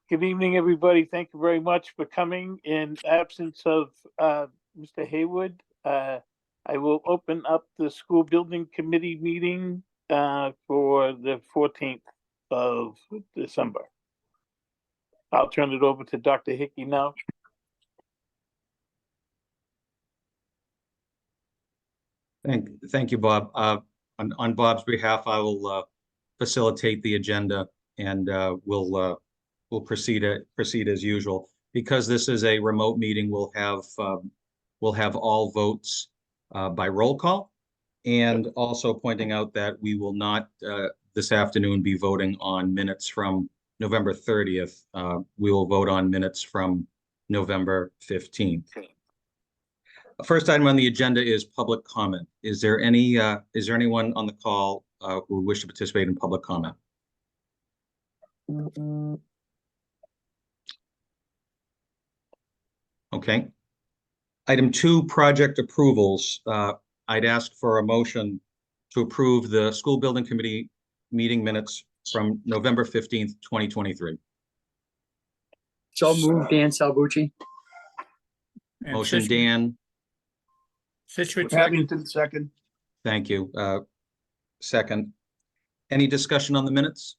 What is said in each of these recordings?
Good evening, everybody. Thank you very much for coming. In absence of Mr. Haywood, I will open up the school building committee meeting for the 14th of December. I'll turn it over to Dr. Hickey now. Thank you, Bob. On Bob's behalf, I will facilitate the agenda, and we'll proceed as usual. Because this is a remote meeting, we'll have all votes by roll call, and also pointing out that we will not this afternoon be voting on minutes from November 30th. We will vote on minutes from November 15th. First item on the agenda is public comment. Is there anyone on the call who would wish to participate in public comment? Okay. Item 2, project approvals. I'd ask for a motion to approve the school building committee meeting minutes from November 15th, 2023. So moved, Dan Salvucci. Motion, Dan. Situate Abington, second. Thank you. Second. Any discussion on the minutes?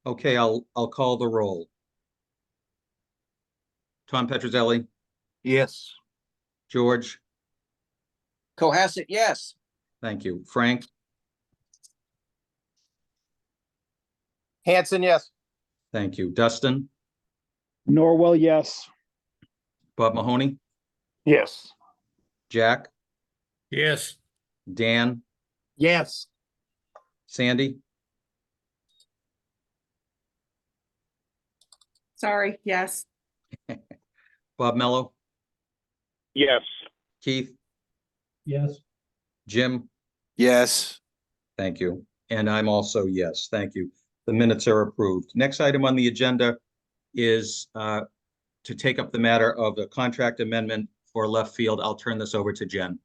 Okay, I'll call the roll. Tom Petrozelli. Yes. George. Cohasset, yes. Thank you. Frank. Hanson, yes. Thank you. Dustin. Norwell, yes. Bob Mahoney. Yes. Jack. Yes. Dan. Yes. Sandy. Sorry, yes. Bob Mello. Yes. Keith. Yes. Jim. Yes. Thank you. And I'm also yes. Thank you. The minutes are approved. Next item on the agenda is to take up the matter of the contract amendment for left field. I'll turn this over to Jen.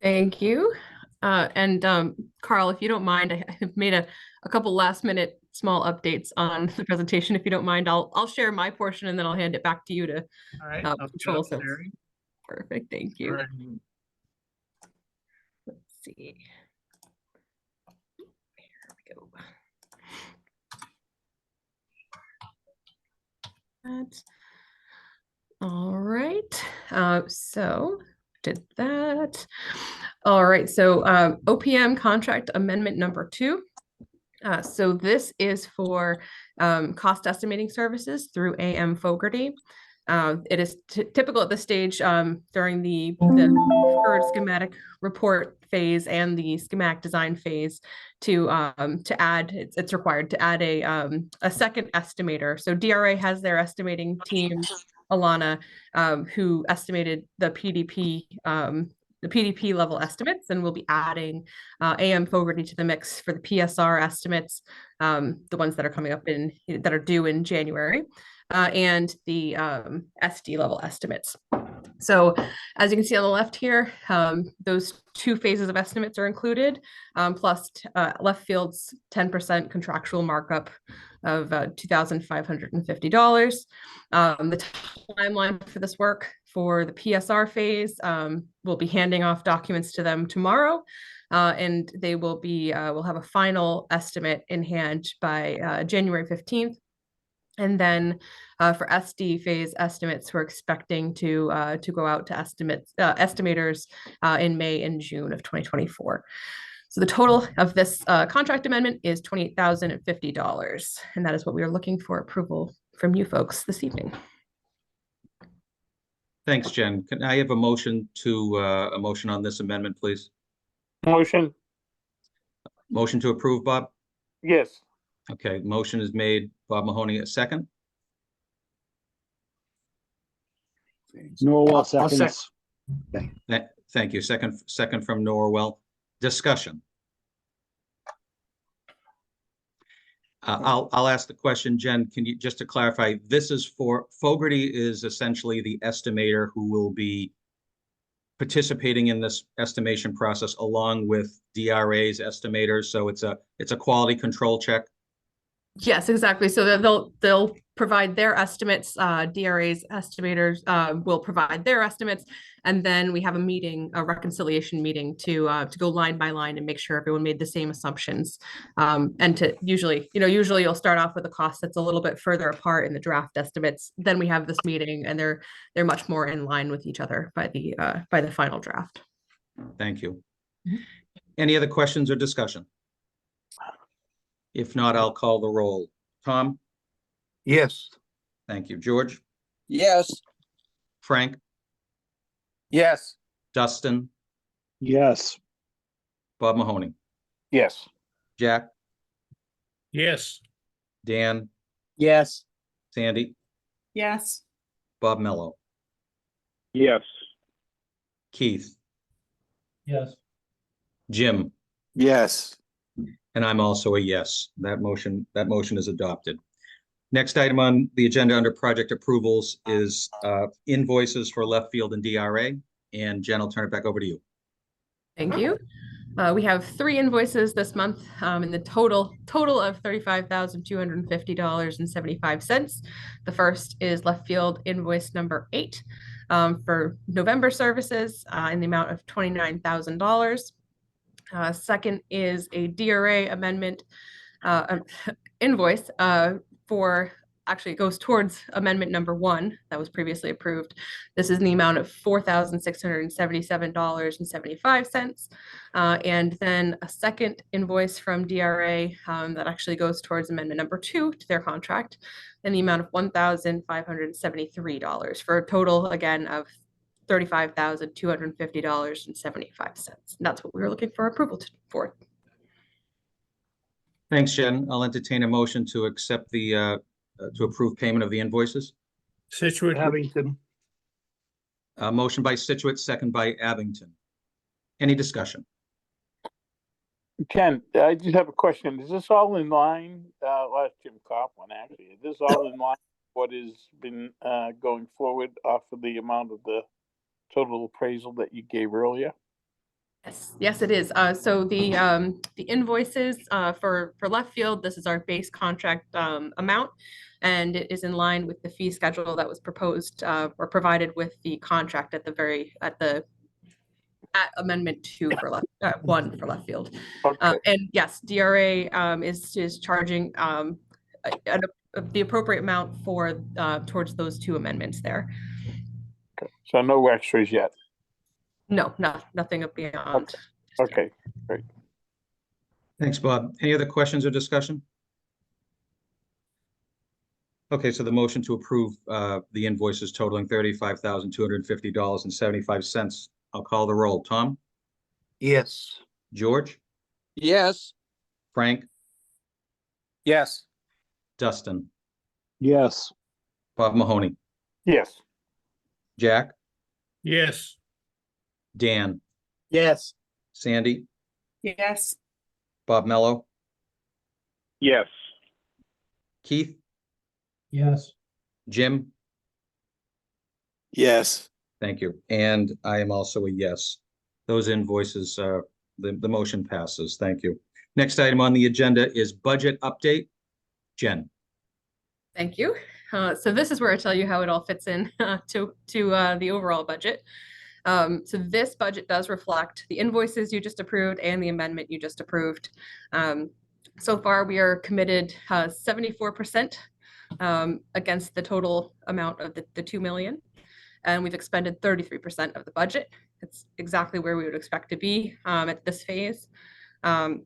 Thank you. Carl, if you don't mind, I have made a couple last minute small updates on the presentation. If you don't mind, I'll share my portion and then I'll hand it back to you to All right. control. So perfect. Thank you. Right. Let's see. Here we go. That. All right. So did that. All right. So OPM contract amendment number 2. So this is for cost estimating services through AM Fogarty. It is typical at this stage during the third schematic report phase and the schematic design phase to add. It's required to add a second estimator. So DRA has their estimating team, Alana, who estimated the PDP level estimates, and we'll be adding AM Fogarty to the mix for the PSR estimates, the ones that are coming up that are due in January, and the SD level estimates. So as you can see on the left here, those 2 phases of estimates are included, plus left field's 10% contractual markup of $2,550. The timeline for this work for the PSR phase, we'll be handing off documents to them tomorrow, and they will be we'll have a final estimate in hand by January 15th. And then for SD phase estimates, we're expecting to go out to estimators in May and June of 2024. So the total of this contract amendment is $28,050, and that is what we are looking for approval from you folks this evening. Thanks, Jen. Can I have a motion on this amendment, please? Motion. Motion to approve, Bob? Yes. Okay, motion is made. Bob Mahoney, a second. Norwell, I'll seconds. Thank you. Second from Norwell. Discussion. I'll ask the question, Jen. Can you, just to clarify, this is for Fogarty is essentially the estimator who will be participating in this estimation process along with DRA's estimators. So it's a quality control check. Yes, exactly. So they'll provide their estimates, DRA's estimators will provide their estimates, and then we have a meeting, a reconciliation meeting to go line by line and make sure everyone made the same assumptions. And to usually you'll start off with a cost that's a little bit further apart in the draft estimates. Then we have this meeting and they're much more in line with each other by the final draft. Thank you. Mhm. Any other questions or discussion? If not, I'll call the roll. Tom? Yes. Thank you. George? Yes. Frank? Yes. Dustin? Yes. Bob Mahoney? Yes. Jack? Yes. Dan? Yes. Sandy? Yes. Bob Mello? Yes. Keith? Yes. Jim? Yes. And I'm also a yes. That motion is adopted. Next item on the agenda under project approvals is invoices for left field and DRA. And Jen, I'll turn it back over to you. Thank you. We have 3 invoices this month in the total of $35,250.75. The first is left field invoice number 8 for November services in the amount of $29,000. Second is a DRA amendment invoice for, actually it goes towards amendment number 1 that was previously approved. This is in the amount of $4,677.75. And then a second invoice from DRA that actually goes towards amendment number 2 to their contract in the amount of $1,573 for a total, again, of $35,250.75. That's what we were looking for approval for. Thanks, Jen. I'll entertain a motion to accept the to approve payment of the invoices. Situate, Abington. Motion by Situate, second by Abington. Any discussion? Ken, I just have a question. Is this all in line? Well, that's Jim Coughlin, actually. Is this all in line with what has been going forward off of the amount of the total appraisal that you gave earlier? Yes, it is. So the invoices for left field, this is our base contract amount, and it is in line with the fee schedule that was proposed or provided with the contract at amendment 2 for left 1 for left field. Okay. And yes, DRA is charging the appropriate amount for towards those 2 amendments there. So no extras yet. No, nothing beyond. Okay, great. Thanks, Bob. Any other questions or discussion? Okay, so the motion to approve the invoices totaling $35,250.75. I'll call the roll. Tom? Yes. George? Yes. Frank? Yes. Dustin? Yes. Bob Mahoney? Yes. Jack? Yes. Dan? Yes. Sandy? Yes. Bob Mello? Yes. Keith? Yes. Jim? Yes. Thank you. And I am also a yes. Those invoices, the motion passes. Thank you. Next item on the agenda is budget update. Jen. Thank you. So this is where I tell you how it all fits in to the overall budget. So this budget does reflect the invoices you just approved and the amendment you just approved. So far, we are committed 74% against the total amount of the 2 million. And we've expended 33% of the budget. It's exactly where we would expect to be at this phase. So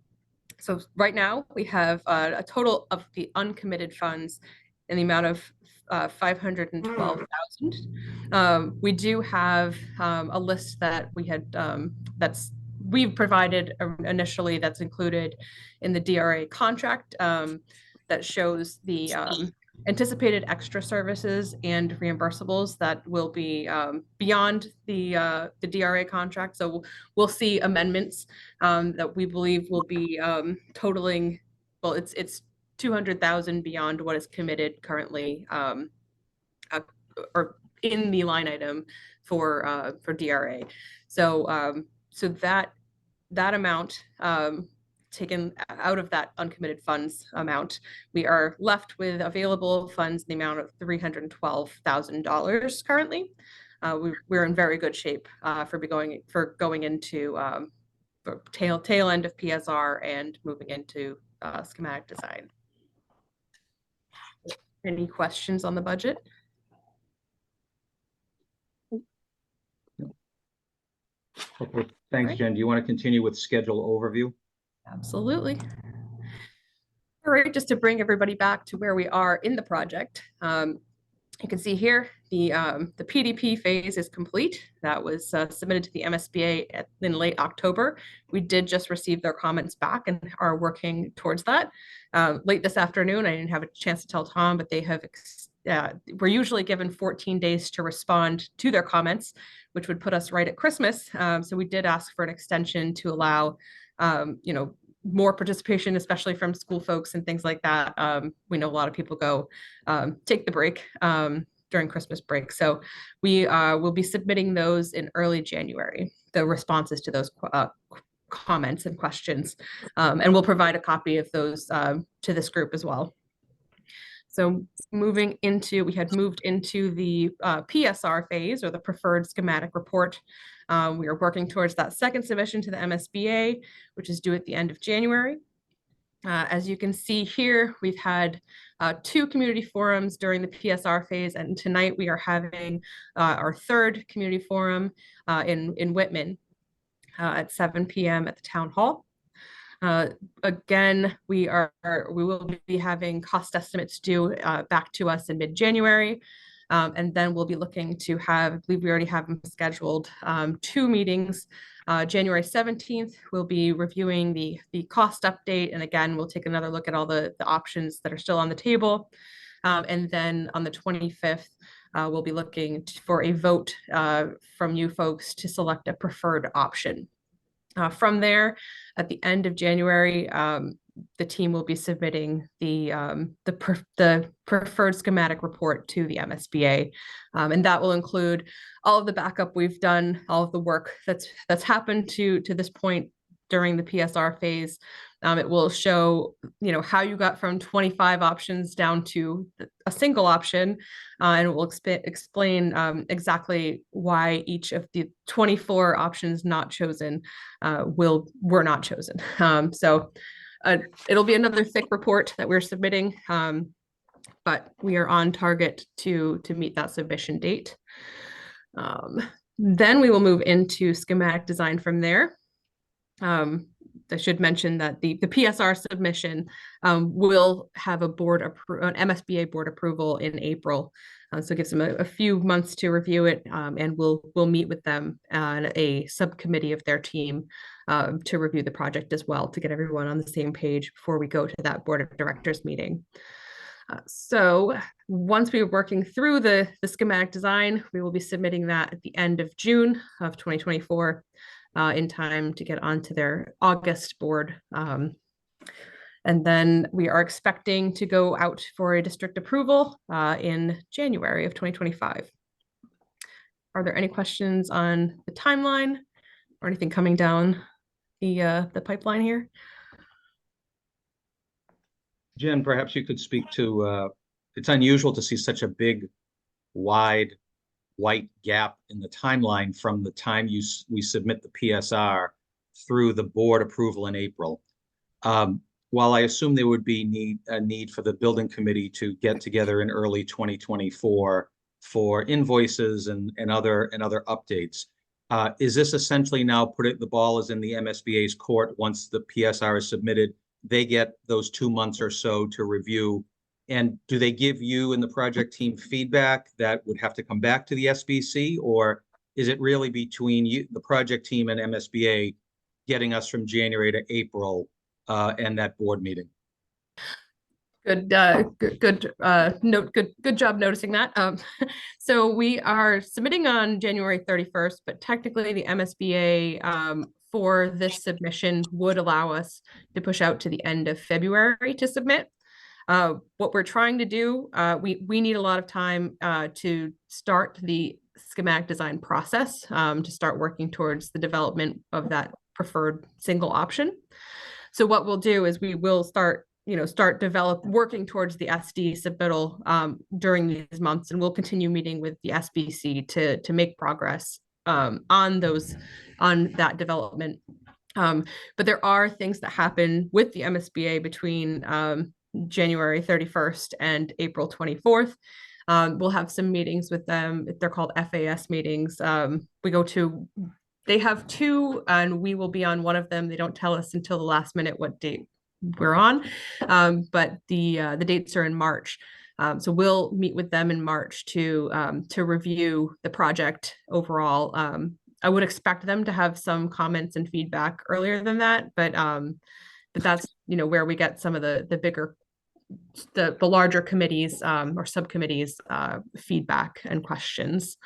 right now we have a total of the uncommitted funds in the amount of 512,000. We do have a list that we had we've provided initially that's included in the DRA contract that shows the anticipated extra services and reimbursables that will be beyond the DRA contract. So we'll see amendments that we believe will be totaling, well, it's 200,000 beyond what is committed currently or in the line item for DRA. So so that amount taken out of that uncommitted funds amount, we are left with available funds in the amount of $312,000 currently. We're in very good shape for going into the tail end of PSR and moving into schematic design. Any questions on the budget? Okay, thanks, Right. Jen. Do you want to continue with schedule overview? Absolutely. All right, just to bring everybody back to where we are in the project. You can see here the PDP phase is complete. That was submitted to the MSBA in late October. We did just receive their comments back and are working towards that. Late this afternoon, I didn't have a chance to tell Tom, but they have we're usually given 14 days to respond to their comments, which would put us right at Christmas. So we did ask for an extension to allow more participation, especially from school folks and things like that. We know a lot of people go take the break during Christmas break. So we will be submitting those in early January, the responses to those comments and questions. And we'll provide a copy of those to this group as well. So we had moved into the PSR phase, or the preferred schematic report. We are working towards that second submission to the MSBA, which is due at the end of January. As you can see here, we've had 2 community forums during the PSR phase, and tonight we are having our 3rd community forum in Whitman at 7 p.m. at the town hall. Again, we will be having cost estimates due back to us in mid-January. And then we'll be looking to have, I believe we already have them scheduled, 2 meetings. January 17th, we'll be reviewing the cost update. And again, we'll take another look at all the options that are still on the table. And then on the 25th, we'll be looking for a vote from you folks to select a preferred option. From there, at the end of January, the team will be submitting the preferred schematic report to the MSBA, and that will include all of the backup we've done, all of the work that's happened to this point during the PSR phase. It will show, how you got from 25 options down to a single option, and it will explain exactly why each of the 24 options not chosen were not chosen. So it'll be another thick report that we're submitting, but we are on target to meet that submission date. Then we will move into schematic design from there. I should mention that the PSR submission will have an MSBA board approval in April. So it gives them a few months to review it, and we'll meet with them on a subcommittee of their team to review the project as well, to get everyone on the same page before we go to that board of directors meeting. So once we're working through the schematic design, we will be submitting that at the end of June of 2024. In time to get onto their August board. And then we are expecting to go out for a district approval in January of 2025. Are there any questions on the timeline or anything coming down the pipeline here? Jen, perhaps you could speak to, it's unusual to see such a big, wide, white gap in the timeline from the time we submit the PSR through the board approval in April. While I assume there would be a need for the building committee to get together in early 2024 for invoices and other updates, is this essentially now the ball is in the MSBA's court? Once the PSR is submitted, they get those 2 months or so to review. And do they give you and the project team feedback that would have to come back to the SBC, or is it really between you, the project team, and MSBA getting us from January to April and that board meeting? Good job noticing that. So we are submitting on January 31st, but technically the MSBA for this submission would allow us to push out to the end of February to submit. What we're trying to do, we need a lot of time to start the schematic design process to start working towards the development of that preferred single option. So what we'll do is we will start working towards the SD submittal during these months, and we'll continue meeting with the SBC to make progress on that development. But there are things that happen with the MSBA between January 31st and April 24th. We'll have some meetings with them. They're called FAS meetings. They have two, and we will be on one of them. They don't tell us until the last minute what date we're on, but the dates are in March. So we'll meet with them in March to review the project overall. I would expect them to have some comments and feedback earlier than that, but that's where we get some of the bigger, the larger committees or subcommittees feedback and questions.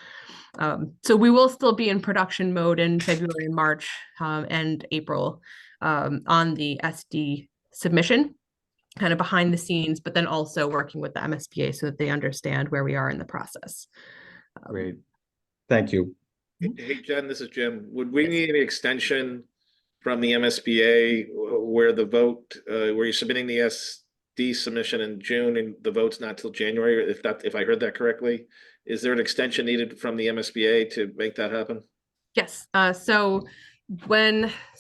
So we will still be in production mode in February and March and April on the SD submission, kind of behind the scenes, but then also working with the MSBA so that they understand where we are in the process. Great. Thank you. Hey, Jen, this is Jim. Would we need any extension from the MSBA where the vote, where you're submitting the SD submission in June and the vote's not till January, if I heard that correctly? Is there an extension needed from the MSBA to make that happen? Yes.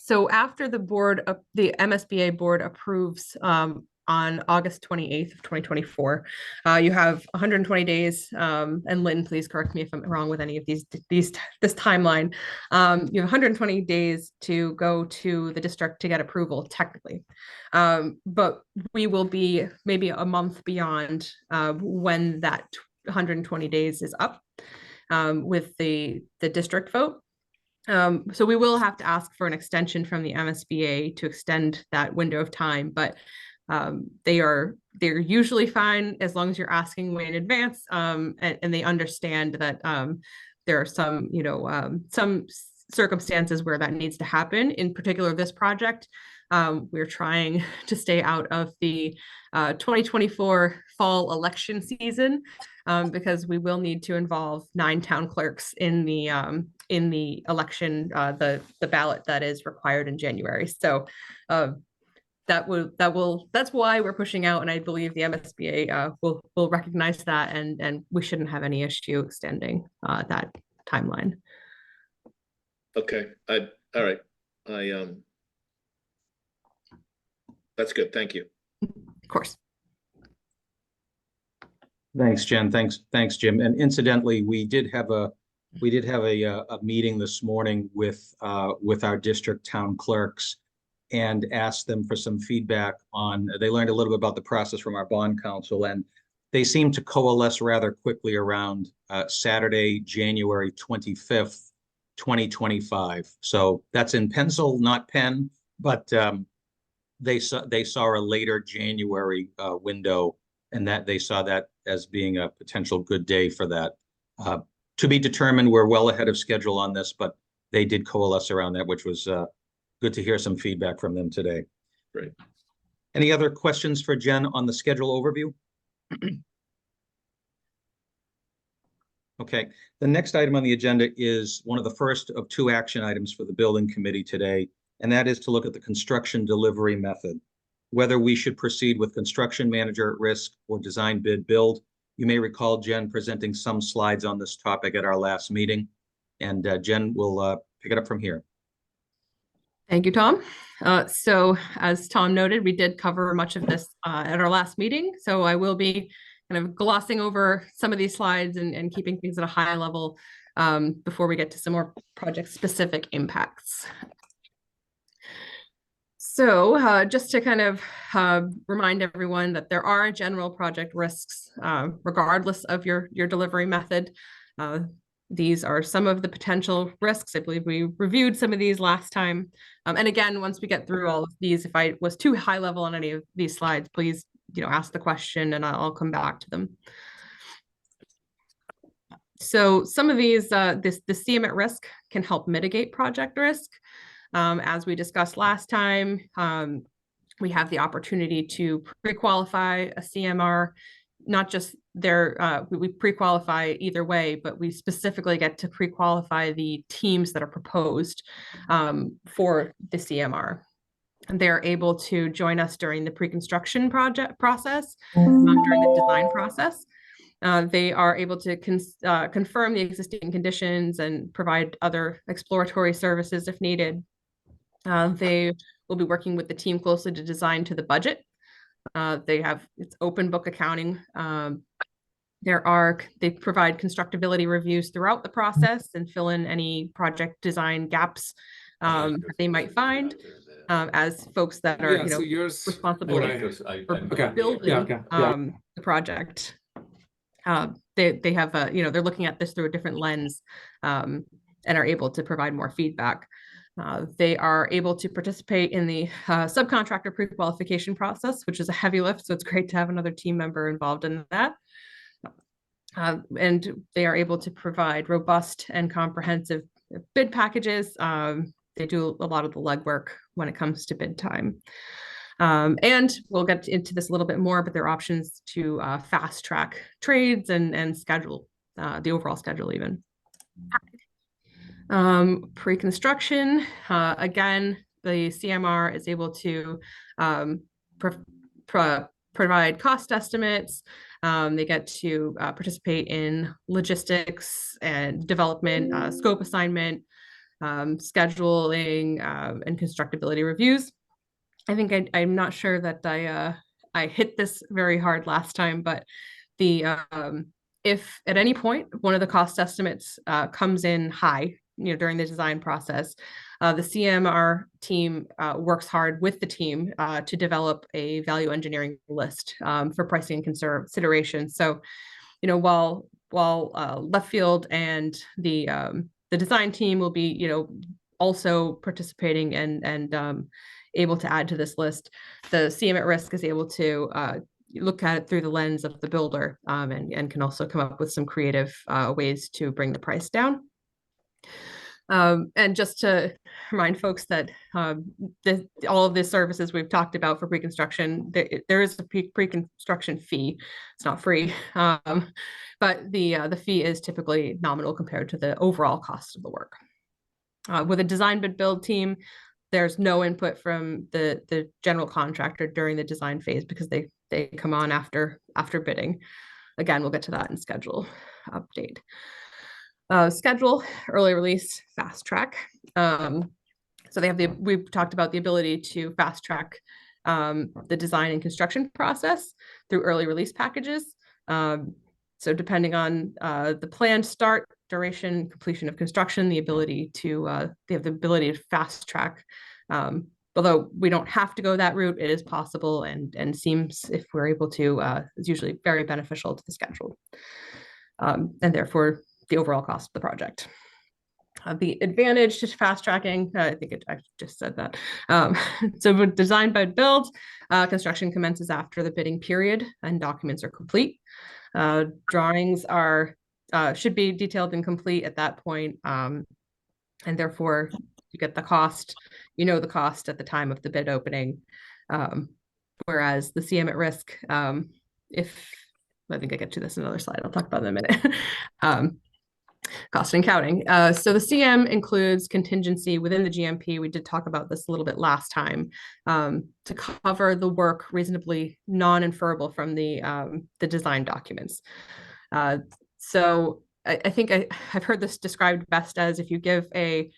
So after the MSBA board approves on August 28th of 2024, you have 120 days. And Lynn, please correct me if I'm wrong with any of this timeline. You have 120 days to go to the district to get approval technically. But we will be maybe a month beyond when that 120 days is up with the district vote. So we will have to ask for an extension from the MSBA to extend that window of time, but they're usually fine as long as you're asking way in advance, and they understand that there are some circumstances where that needs to happen. In particular, this project, we're trying to stay out of the 2024 fall election season because we will need to involve 9 town clerks in the election, the ballot that is required in January. So that's why we're pushing out, and I believe the MSBA will recognize that, and we shouldn't have any issue extending that timeline. Okay, all right. That's good. Thank you. Of course. Thanks, Jen. Thanks, Jim. And incidentally, we did have a meeting this morning with our district town clerks and asked them for some feedback on. They learned a little bit about the process from our bond counsel, and they seem to coalesce rather quickly around Saturday, January 25th, 2025. So that's in pencil, not pen, but they saw a later January window, and that they saw that as being a potential good day for that. To be determined. We're well ahead of schedule on this, but they did coalesce around that, which was good to hear some feedback from them today. Great. Any other questions for Jen on the schedule overview? Okay, the next item on the agenda is one of the first of 2 action items for the building committee today, and that is to look at the construction delivery method, whether we should proceed with construction manager at risk or design bid build. You may recall Jen presenting some slides on this topic at our last meeting, and Jen will pick it up from here. Thank you, Tom. So as Tom noted, we did cover much of this at our last meeting. So I will be kind of glossing over some of these slides and keeping things at a high level before we get to some more project-specific impacts. So just to kind of remind everyone that there are general project risks regardless of your delivery method. These are some of the potential risks. I believe we reviewed some of these last time. And again, once we get through all of these, if I was too high level on any of these slides, please ask the question and I'll come back to them. So some of these, the CM at risk can help mitigate project risk. As we discussed last time, we have the opportunity to pre-qualify a CMR not just their, we pre-qualify either way, but we specifically get to pre-qualify the teams that are proposed for the CMR. And they're able to join us during the pre-construction project process, during the design process. They are able to confirm the existing conditions and provide other exploratory services if needed. They will be working with the team closely to design to the budget. It's open book accounting. They provide constructability reviews throughout the process and fill in any project design gaps that they might find as folks that are responsible for building the project. They have they're looking at this through a different lens and are able to provide more feedback. They are able to participate in the subcontractor pre-qualification process, which is a heavy lift, so it's great to have another team member involved in that. And they are able to provide robust and comprehensive bid packages. They do a lot of the legwork when it comes to bid time. And we'll get into this a little bit more, but there are options to fast track trades and schedule, the overall schedule even. Pre-construction, again, the CMR is able to provide cost estimates. They get to participate in logistics and development, scope assignment, scheduling, and constructability reviews. I think I'm not sure that I hit this very hard last time, but if at any point one of the cost estimates comes in high, during the design process, the CMR team works hard with the team to develop a value engineering list for pricing and consideration. So, while left field and the design team will be, also participating and able to add to this list, the CM at Risk is able to look at it through the lens of the builder and can also come up with some creative ways to bring the price down. And just to remind folks that all of the services we've talked about for pre-construction, there is a pre-construction fee. It's not free, but the fee is typically nominal compared to the overall cost of the work. With a design bid build team, there's no input from the general contractor during the design phase because they come on after bidding. Again, we'll get to that in schedule update. Schedule, early release, fast track. So we've talked about the ability to fast track the design and construction process through early release packages. So depending on the planned start, duration, completion of construction, they have the ability to fast track. Although we don't have to go that route, it is possible and seems, if we're able to, is usually very beneficial to the schedule. And therefore, the overall cost of the project. The advantage to fast tracking, I think I just said that. So with design bid build, construction commences after the bidding period and documents are complete. Drawings should be detailed and complete at that point. And therefore you get the cost, the cost at the time of the bid opening. Whereas the CM at Risk, I think I get to this in another slide, I'll talk about that in a minute. Cost and accounting. So the CM includes contingency within the GMP. We did talk about this a little bit last time to cover the work reasonably non-inferable from the design documents. So I think I've heard this described best as if you give a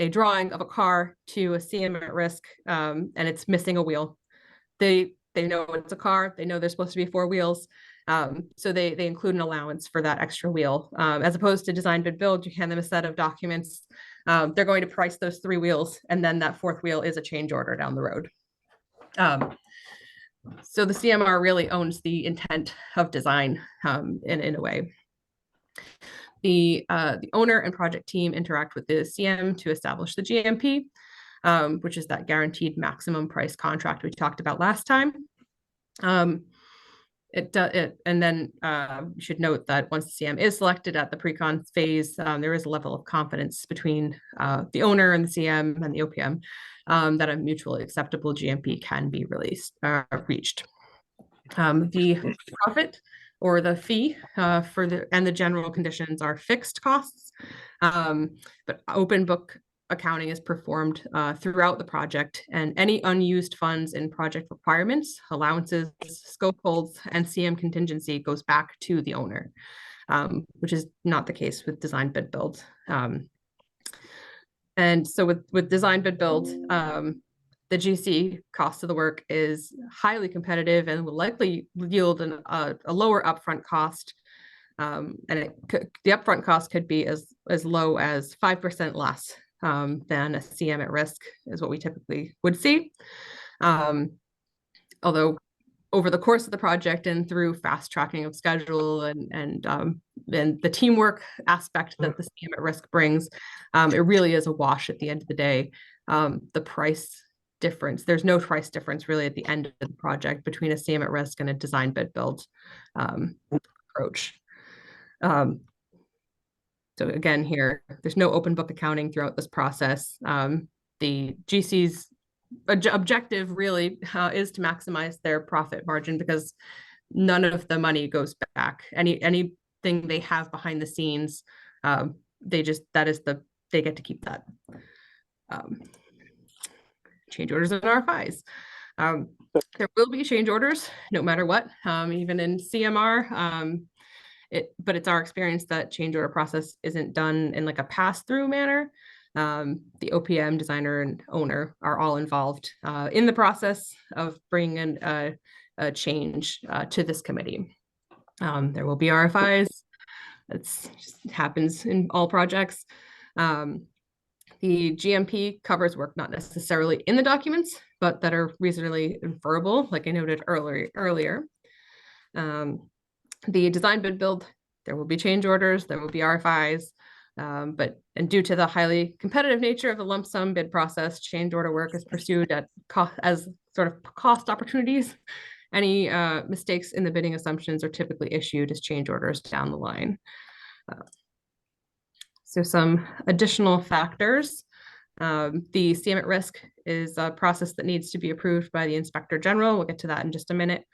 drawing of a car to a CM at Risk and it's missing a wheel, they know it's a car, they know there's supposed to be 4 wheels. So they include an allowance for that extra wheel. As opposed to design bid build, you hand them a set of documents. They're going to price those 3 wheels, and then that 4th wheel is a change order down the road. So the CMR really owns the intent of design in a way. The owner and project team interact with the CM to establish the GMP, which is that guaranteed maximum price contract we talked about last time. And then you should note that once the CM is selected at the pre-con phase, there is a level of confidence between the owner and the CM and the OPM that a mutually acceptable GMP can be reached. The profit or the fee for the general conditions are fixed costs. But open book accounting is performed throughout the project, and any unused funds in project requirements, allowances, scope holds, and CM contingency goes back to the owner, which is not the case with design bid build. And so with design bid build, the GC cost of the work is highly competitive and will likely yield a lower upfront cost. And the upfront cost could be as low as 5% less than a CM at risk is what we typically would see. Although over the course of the project and through fast tracking of schedule and the teamwork aspect that the CM at risk brings, it really is a wash at the end of the day. The price difference, there's no price difference really at the end of the project between a CM at risk and a design bid build approach. So again, here, there's no open book accounting throughout this process. The GC's objective really is to maximize their profit margin, because none of the money goes back. Anything they have behind the scenes, they get to keep that. Change orders and RFIs. There will be change orders no matter what, even in CMR. But it's our experience that change order process isn't done in like a pass-through manner. The OPM designer and owner are all involved in the process of bringing in a change to this committee. There will be RFIs. It just happens in all projects. The GMP covers work not necessarily in the documents, but that are reasonably inferable, like I noted earlier. The design bid build, there will be change orders, there will be RFIs, but due to the highly competitive nature of the lump sum bid process, change order work is pursued as sort of cost opportunities. Any mistakes in the bidding assumptions are typically issued as change orders down the line. So some additional factors. The CM at risk is a process that needs to be approved by the Inspector General. We'll get to that in just a minute.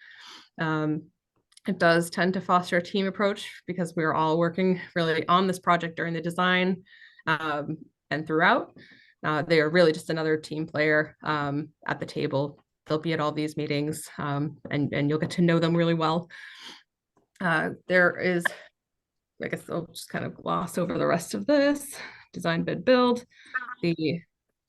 It does tend to foster a team approach because we're all working really on this project during the design and throughout. They are really just another team player at the table. They'll be at all these meetings and you'll get to know them really well. There is, I guess I'll just kind of gloss over the rest of this. Design, bid, build. The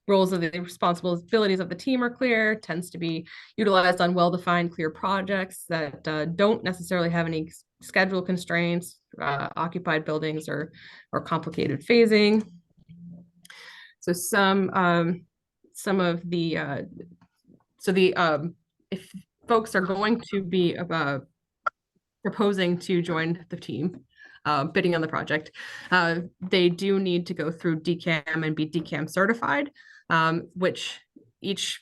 roles of the responsibilities of the team are clear, tends to be utilized on well-defined, clear projects that don't necessarily have any schedule constraints, occupied buildings, or complicated phasing. So some of the if folks are going to be proposing to join the team, bidding on the project, they do need to go through DCAM and be DCAM certified, which each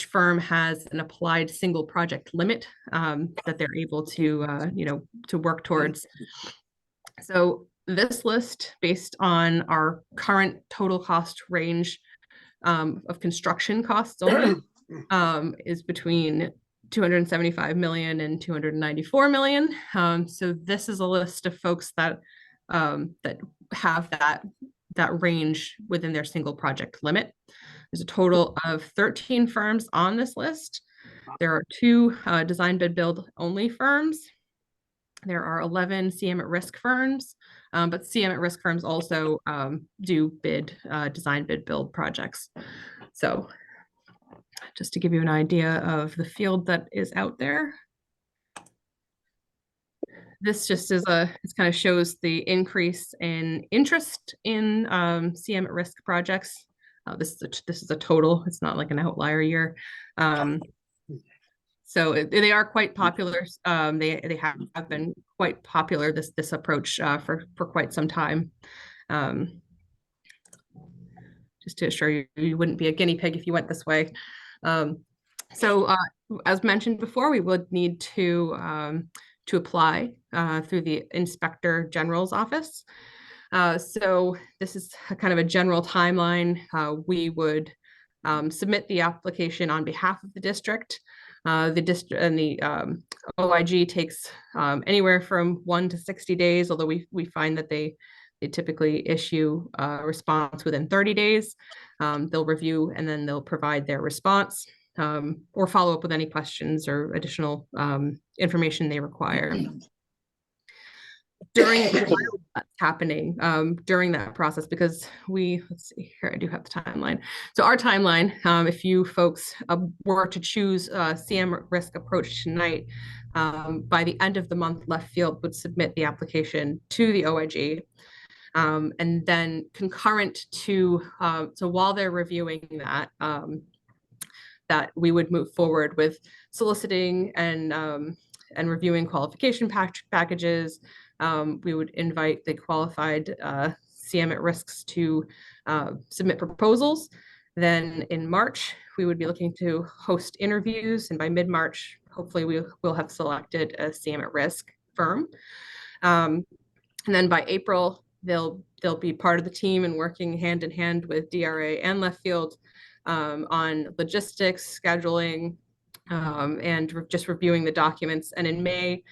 firm has an applied single project limit that they're able to to work towards. So this list, based on our current total cost range of construction costs only, is between 275 million and 294 million. So this is a list of folks that have that range within their single project limit. There's a total of 13 firms on this list. There are 2 design bid build only firms. There are 11 CM at risk firms, but CM at risk firms also do design bid build projects. So just to give you an idea of the field that is out there. This just is it kind of shows the increase in interest in CM at risk projects. This is a total, it's not like an outlier year. So they are quite popular. They have been quite popular, this approach for quite some time. Just to assure you, you wouldn't be a guinea pig if you went this way. So as mentioned before, we would need to apply through the Inspector General's office. So this is kind of a general timeline. We would submit the application on behalf of the district. The district and the OIG takes anywhere from 1 to 60 days, although we find that they typically issue a response within 30 days. They'll review and then they'll provide their response or follow up with any questions or additional information they require. During that's happening during that process, because let's see here, I do have the timeline. So our timeline, if you folks were to choose CM risk approach tonight, by the end of the month, Left Field would submit the application to the OIG. And then concurrent to, so while they're reviewing that, that we would move forward with soliciting and reviewing qualification packages. We would invite the qualified CM at risks to submit proposals. Then in March, we would be looking to host interviews, and by mid-March, hopefully we will have selected a CM at risk firm. And then by April, they'll be part of the team and working hand in hand with DRA and Left Field on logistics, scheduling, and just reviewing the documents. And in May,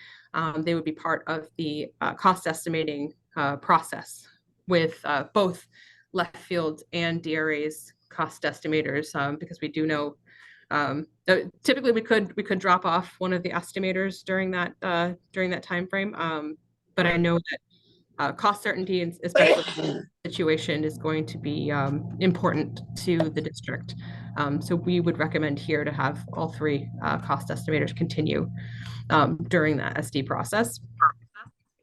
they would be part of the cost estimating process with both Left Field and DRA's cost estimators, because we do know typically we could drop off one of the estimators during that time frame. But I know that cost certainty, especially in this situation, is going to be important to the district. So we would recommend here to have all three cost estimators continue during that SD process.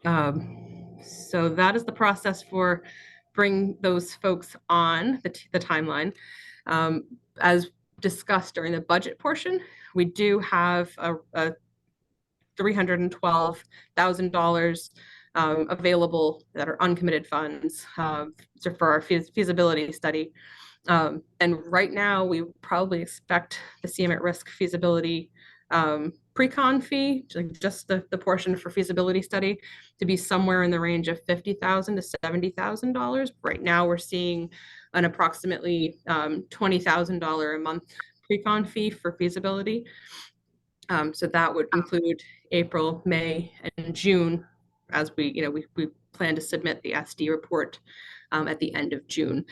So that is the process for bring those folks on the timeline. As discussed during the budget portion, we do have a $312,000 available that are uncommitted funds for our feasibility study. And right now, we probably expect the CM at risk feasibility pre-con fee, just the portion for feasibility study, to be somewhere in the range of $50,000 to $70,000. Right now, we're seeing an approximately $20,000 a month pre-con fee for feasibility. So that would include April, May, and June, as we plan to submit the SD report at the end of June.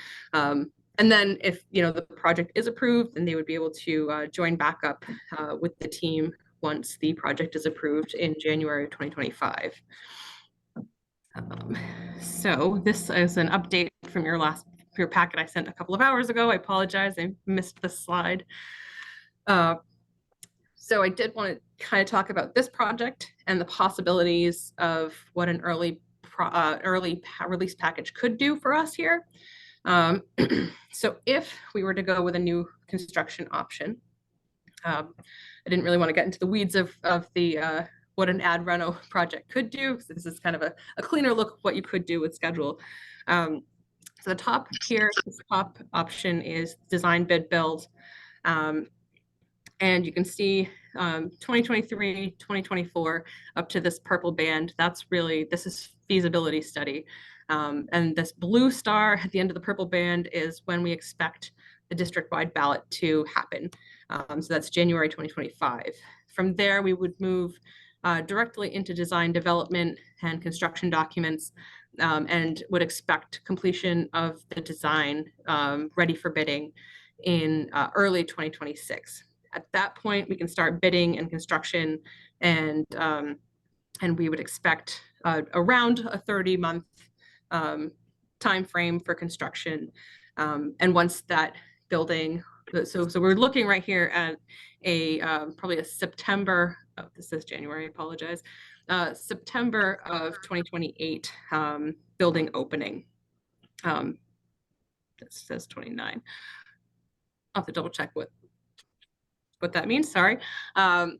And then if the project is approved, then they would be able to join back up with the team once the project is approved in January of 2025. So this is an update from your packet I sent a couple of hours ago. I apologize, I missed this slide. So I did want to kind of talk about this project and the possibilities of what an early release package could do for us here. So if we were to go with a new construction option, I didn't really want to get into the weeds of the what an ad reno project could do, because this is kind of a cleaner look of what you could do with schedule. So the top here, this top option is design, bid, build. And you can see 2023, 2024, up to this purple band, this is feasibility study. And this blue star at the end of the purple band is when we expect the district-wide ballot to happen. So that's January 2025. From there, we would move directly into design development and construction documents, and would expect completion of the design ready for bidding in early 2026. At that point, we can start bidding and construction, and we would expect around a 30-month time frame for construction. And once that building, so we're looking right here at probably a September. Oh, this is January. I apologize. September of 2028 building opening. It says 29. I'll have to double check what that means. Sorry. So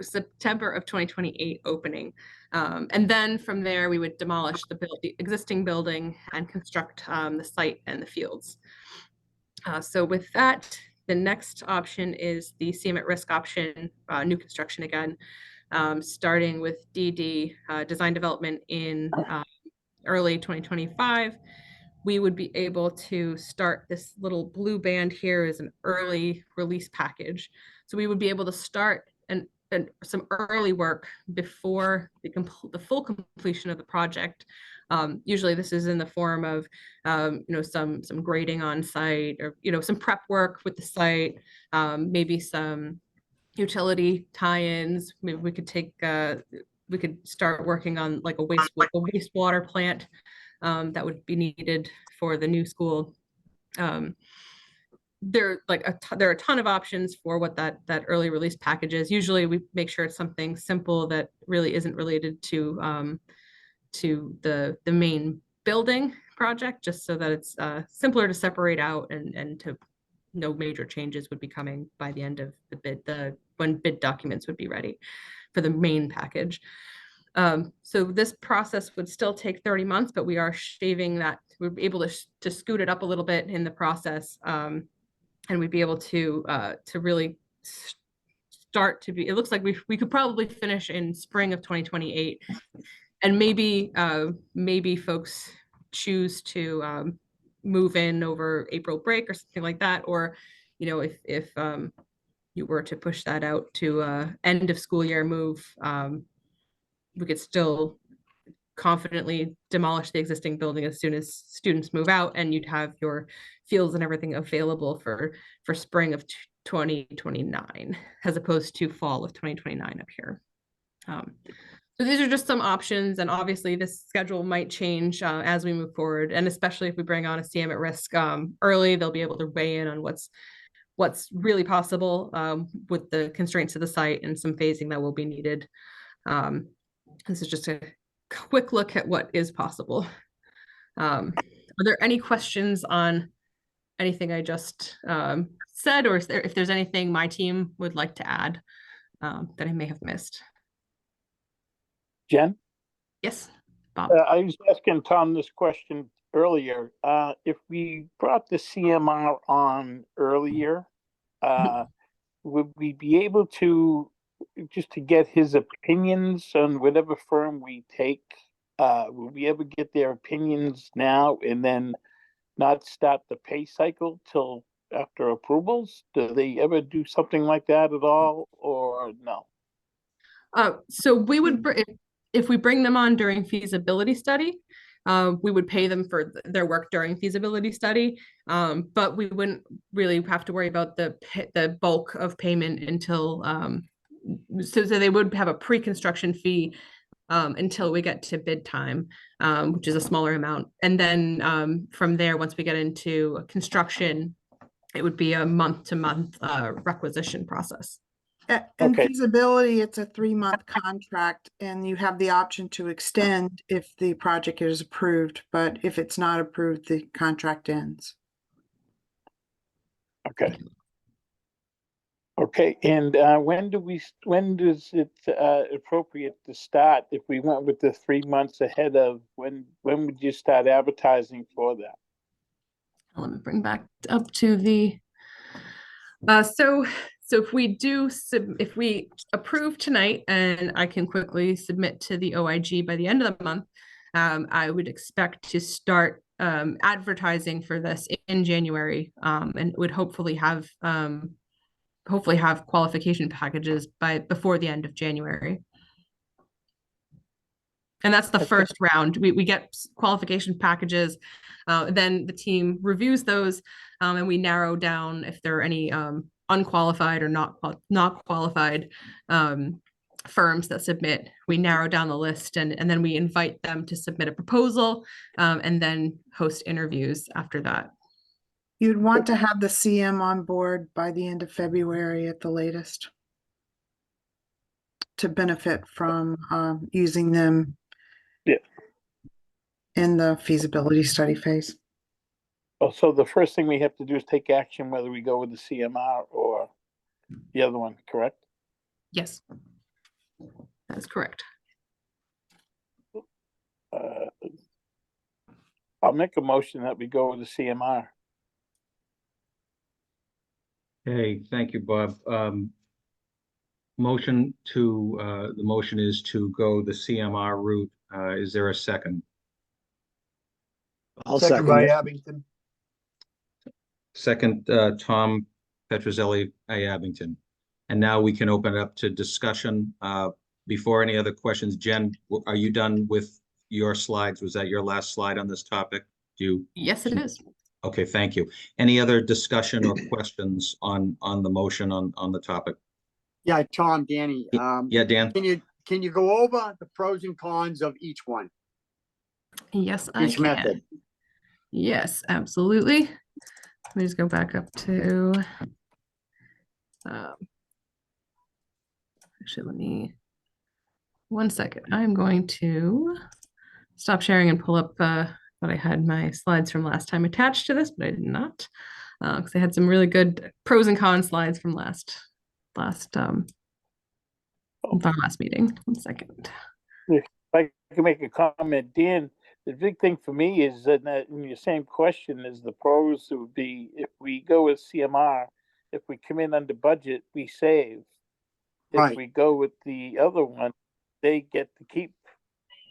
September of 2028 opening. And then from there, we would demolish the existing building and construct the site and the fields. So with that, the next option is the CM at risk option, new construction again, starting with DD design development in early 2025, we would be able to start. This little blue band here is an early release package. So we would be able to start and some early work before the full completion of the project. Usually this is in the form of, some grading on site, or, some prep work with the site, maybe some utility tie-ins. Maybe we could start working on like a wastewater plant that would be needed for the new school. There are a ton of options for what that early release package is. Usually we make sure it's something simple that really isn't related to the main building project, just so that it's simpler to separate out, and to no major changes would be coming by the end of the bid, when bid documents would be ready for the main package. So this process would still take 30 months, but we are shaving that. We're able to scoot it up a little bit in the process. And we'd be able to really start to be, it looks like we could probably finish in spring of 2028. And maybe folks choose to move in over April break or something like that. Or, if you were to push that out to end of school year move, we could still confidently demolish the existing building as soon as students move out, and you'd have your fields and everything available for spring of 2029, as opposed to fall of 2029 up here. So these are just some options, and obviously this schedule might change as we move forward, and especially if we bring on a CM at risk early, they'll be able to weigh in on what's really possible with the constraints of the site and some phasing that will be needed. This is just a quick look at what is possible. Are there any questions on anything I just said, or if there's anything my team would like to add that I may have missed? Jen? Yes, Bob. I was asking Tom this question earlier. If we brought the CMR on earlier, would we be able to, just to get his opinions on whatever firm we take, will we ever get their opinions now and then not start the pay cycle till after approvals? Do they ever do something like that at all, or no? So we would, if we bring them on during feasibility study, we would pay them for their work during feasibility study, but we wouldn't really have to worry about the bulk of payment until so they would have a pre-construction fee until we get to bid time, which is a smaller amount. And then from there, once we get into construction, it would be a month-to-month requisition process. And Okay. feasibility, it's a 3-month contract, and you have the option to extend if the project is approved, but if it's not approved, the contract ends. Okay. Okay, and when does it appropriate to start? If we went with the 3 months ahead of, when would you start advertising for that? Let me bring back up to the, so if we approve tonight, and I can quickly submit to the OIG by the end of the month, I would expect to start advertising for this in January, and would hopefully have qualification packages before the end of January. And that's the first round. We get qualification packages, then the team reviews those, and we narrow down if there are any unqualified or not qualified firms that submit. We narrow down the list, and then we invite them to submit a proposal, and then host interviews after that. You'd want to have the CM on board by the end of February at the latest to benefit from using them in the feasibility study phase. Oh, so the first thing we have to do is take action whether we go with the CMR or the other one, correct? Yes, that is correct. I'll make a motion that we go with the CMR. Okay, thank you, Bob. The motion is to go the CMR route. Is there a second? I'll Second by second it. Abington. Second, Tom Petrozelli, Abington. And now we can open it up to discussion. Before any other questions, Jen, are you done with your slides? Was that your last slide on this topic? Yes, it is. Okay, thank you. Any other discussion or questions on the motion on the topic? Yeah, Tom, Danny, Yeah, Dan? can you go over the pros and cons of each one, Yes, I each can. method? Yes, absolutely. Let me just go back up to, actually, let me, 1 second. I'm going to stop sharing and pull up, thought I had my slides from last time attached to this, but I did not. Because I had some really good pros and cons slides from last meeting. 1 second. If I can make a comment, Dan, the big thing for me is that in your same question is the pros would be if we go with CMR, if we come in under budget, we save. If Right. we go with the other one, they get to keep.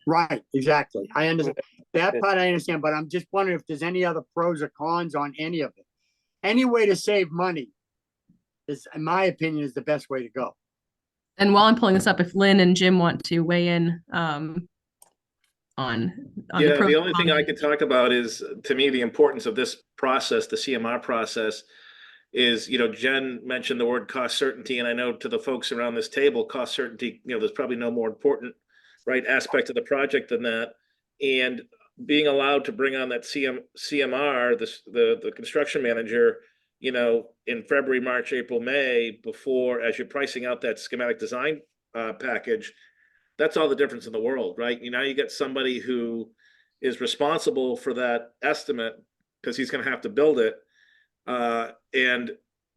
Right, exactly. I understand that part. I understand, but I'm just wondering if there's any other pros or cons on any of it. Any way to save money is, in my opinion, is the best way to go. And while I'm pulling this up, if Lynn and Jim want to weigh in on Yeah, pros the and only thing I cons. could talk about is, to me, the importance of this process, the CMR process, is, Jen mentioned the word cost certainty, and I know to the folks around this table, cost certainty, there's probably no more important, right, aspect of the project than that. And being allowed to bring on that CMR, the construction manager, in February, March, April, May, before, as you're pricing out that schematic design package, that's all the difference in the world, right? You get somebody who is responsible for that estimate because he's going to have to build it. And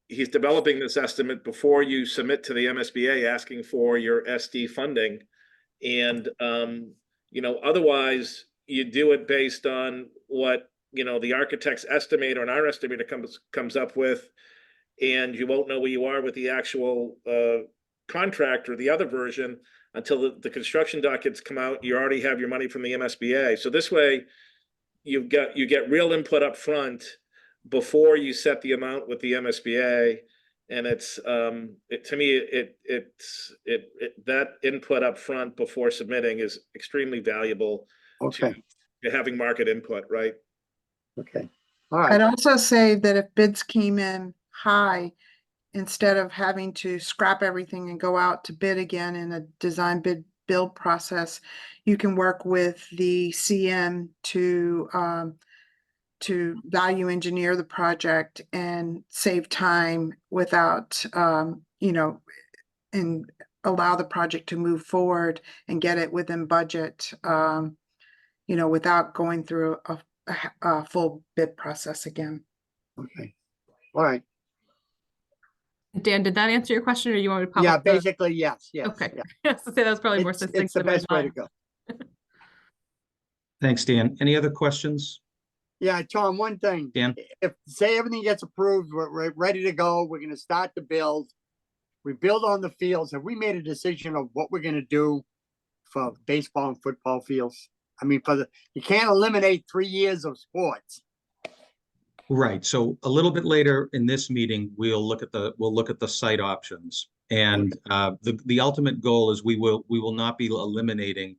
he's developing this estimate before you submit to the MSBA asking for your SD funding. And, otherwise you do it based on what, the architect's estimator and our estimator comes up with, and you won't know where you are with the actual contract or the other version until the construction documents come out. You already have your money from the MSBA. So this way you get real input up front before you set the amount with the MSBA. And it's to me, that input up front before submitting is extremely valuable. Okay. to having market input, right? Okay. All I'd right. also say that if bids came in high, instead of having to scrap everything and go out to bid again in a design bid build process, you can work with the CM to value engineer the project and save time without, and allow the project to move forward and get it within budget, without going through a full bid process again. Okay. All right. Dan, did that answer your question, or you want me to pop Yeah, up the- basically, yes, yes. Okay. yeah. Yes, say that was probably more It's succinct the than I best way to thought. go. Thanks, Dan. Any other questions? Yeah, Tom, one thing. Dan? If, say everything gets approved, we're ready to go, we're gonna start the build. We build on the fields. Have we made a decision of what we're gonna do for baseball and football fields? I mean, you can't eliminate 3 years of sports. Right. So a little bit later in this meeting, we'll look at the site options. And the ultimate goal is we will not be eliminating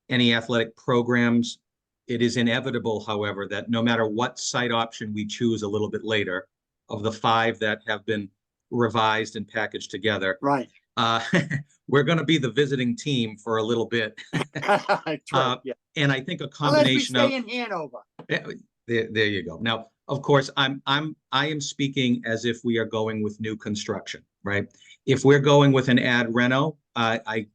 any athletic programs. It is inevitable, however, that no matter what site option we choose a little bit later, of the 5 that have been revised and packaged together, Right. we're going to be the visiting team for a little bit. True, yeah. And I think a Unless we combination of stay in Hanover. there you go. Now, of course, I am speaking as if we are going with new construction, right? If we're going with an ad reno, I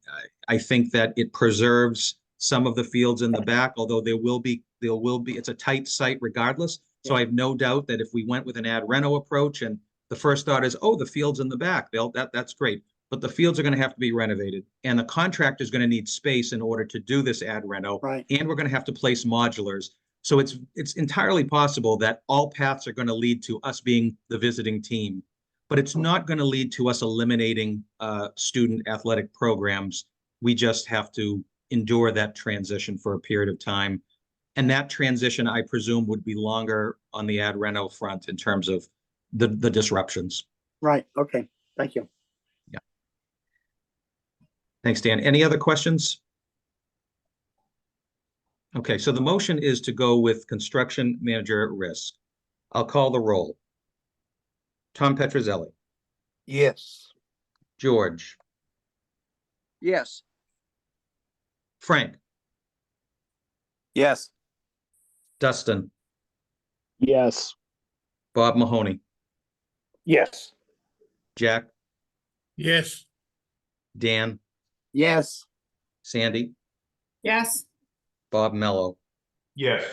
think that it preserves some of the fields in the back, although there will be it's a tight site regardless. So I have no doubt that if we went with an ad reno approach, and the first thought is, oh, the fields in the back, that's great. But the fields are going to have to be renovated, and the contractor is going to need space in order to do this ad reno. Right. And we're going to have to place modulars. So it's entirely possible that all paths are going to lead to us being the visiting team, but it's not going to lead to us eliminating student athletic programs. We just have to endure that transition for a period of time. And that transition, I presume, would be longer on the ad reno front in terms of the disruptions. Right, okay, thank you. Thanks, Dan. Any other questions? Okay, so the motion is to go with construction manager at risk. I'll call the roll. Tom Petrozelli, Yes. George, Yes. Frank, Yes. Dustin, Yes. Bob Mahoney, Yes. Jack, Yes. Dan, Yes, Sandy, Yes. Bob Mello, Yes.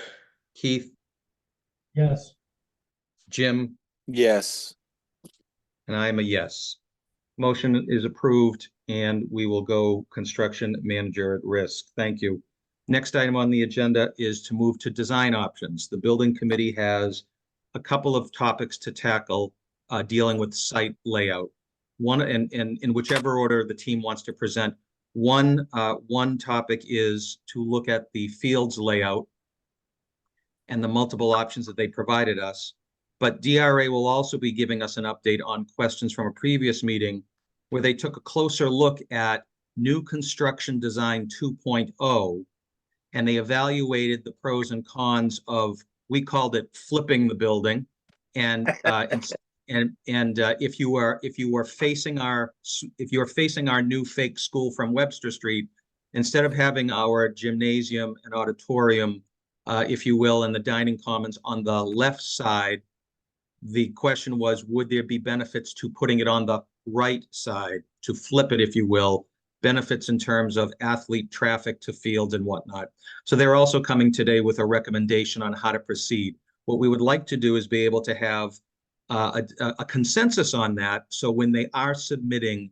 Keith, Yes. Jim, Yes. and I am a yes. Motion is approved, and we will go construction manager at risk. Thank you. Next item on the agenda is to move to design options. The building committee has a couple of topics to tackle dealing with site layout. One, and in whichever order the team wants to present. One topic is to look at the fields layout and the multiple options that they provided us. But DRA will also be giving us an update on questions from a previous meeting where they took a closer look at new construction design 2.0, and they evaluated the pros and cons of, we called it flipping the building. And if you are facing our new fake school from Webster Street, instead of having our gymnasium and auditorium, if you will, and the dining commons on the left side, the question was, would there be benefits to putting it on the right side, to flip it, if you will, benefits in terms of athlete traffic to fields and whatnot. So they're also coming today with a recommendation on how to proceed. What we would like to do is be able to have a consensus on that. So when they are submitting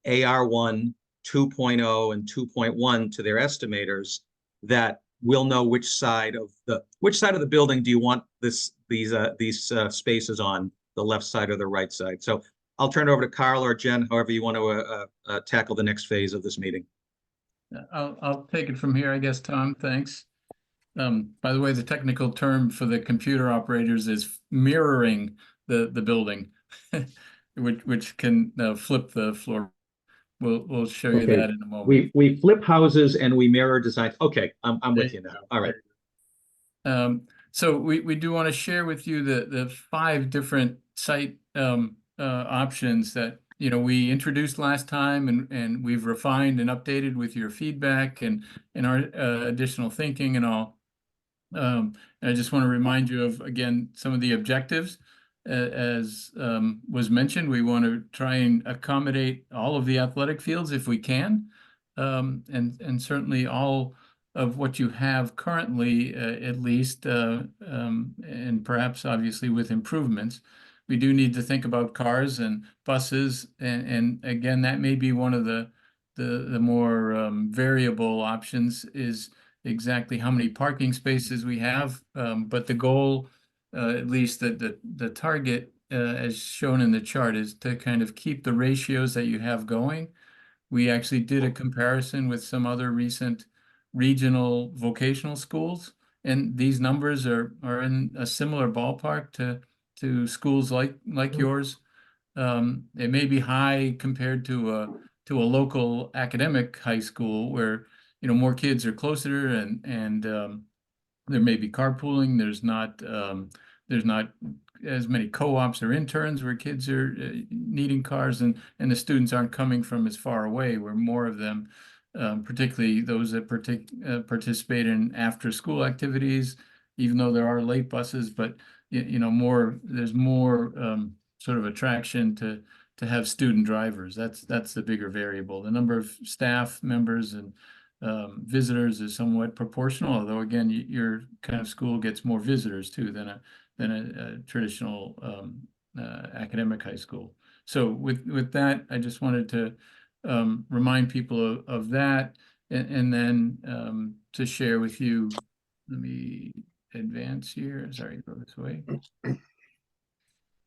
AR1, 2.0 and 2.1 to their estimators, that we'll know which side of the building do you want these spaces on, the left side or the right side. So I'll turn it over to Carl or Jen, however you want to tackle the next phase of this meeting. I'll take it from here, I guess, Tom. Thanks. By the way, the technical term for the computer operators is mirroring the building, which can flip the floor. We'll show you that in a moment. We flip houses and we mirror designs. Okay, I'm with you now. All right. So we do want to share with you the 5 different site options that we introduced last time, and we've refined and updated with your feedback and our additional thinking and all. And I just want to remind you of, again, some of the objectives. As was mentioned, we want to try and accommodate all of the athletic fields if we can, and certainly all of what you have currently, at least, and perhaps obviously with improvements. We do need to think about cars and buses, and again, that may be one of the more variable options, is exactly how many parking spaces we have. But the goal, at least the target, as shown in the chart, is to kind of keep the ratios that you have going. We actually did a comparison with some other recent regional vocational schools, and these numbers are in a similar ballpark to schools like yours. It may be high compared to a local academic high school where more kids are closer, and there may be carpooling. There's not as many co-ops or interns where kids are needing cars, and the students aren't coming from as far away, where more of them, particularly those that participate in after-school activities, even though there are late buses, but there's more sort of attraction to have student drivers. That's the bigger variable. The number of staff members and visitors is somewhat proportional, although again, your kind of school gets more visitors too than a traditional academic high school. So with that, I just wanted to remind people of that, and then to share with you. Let me advance here. Sorry, go this way.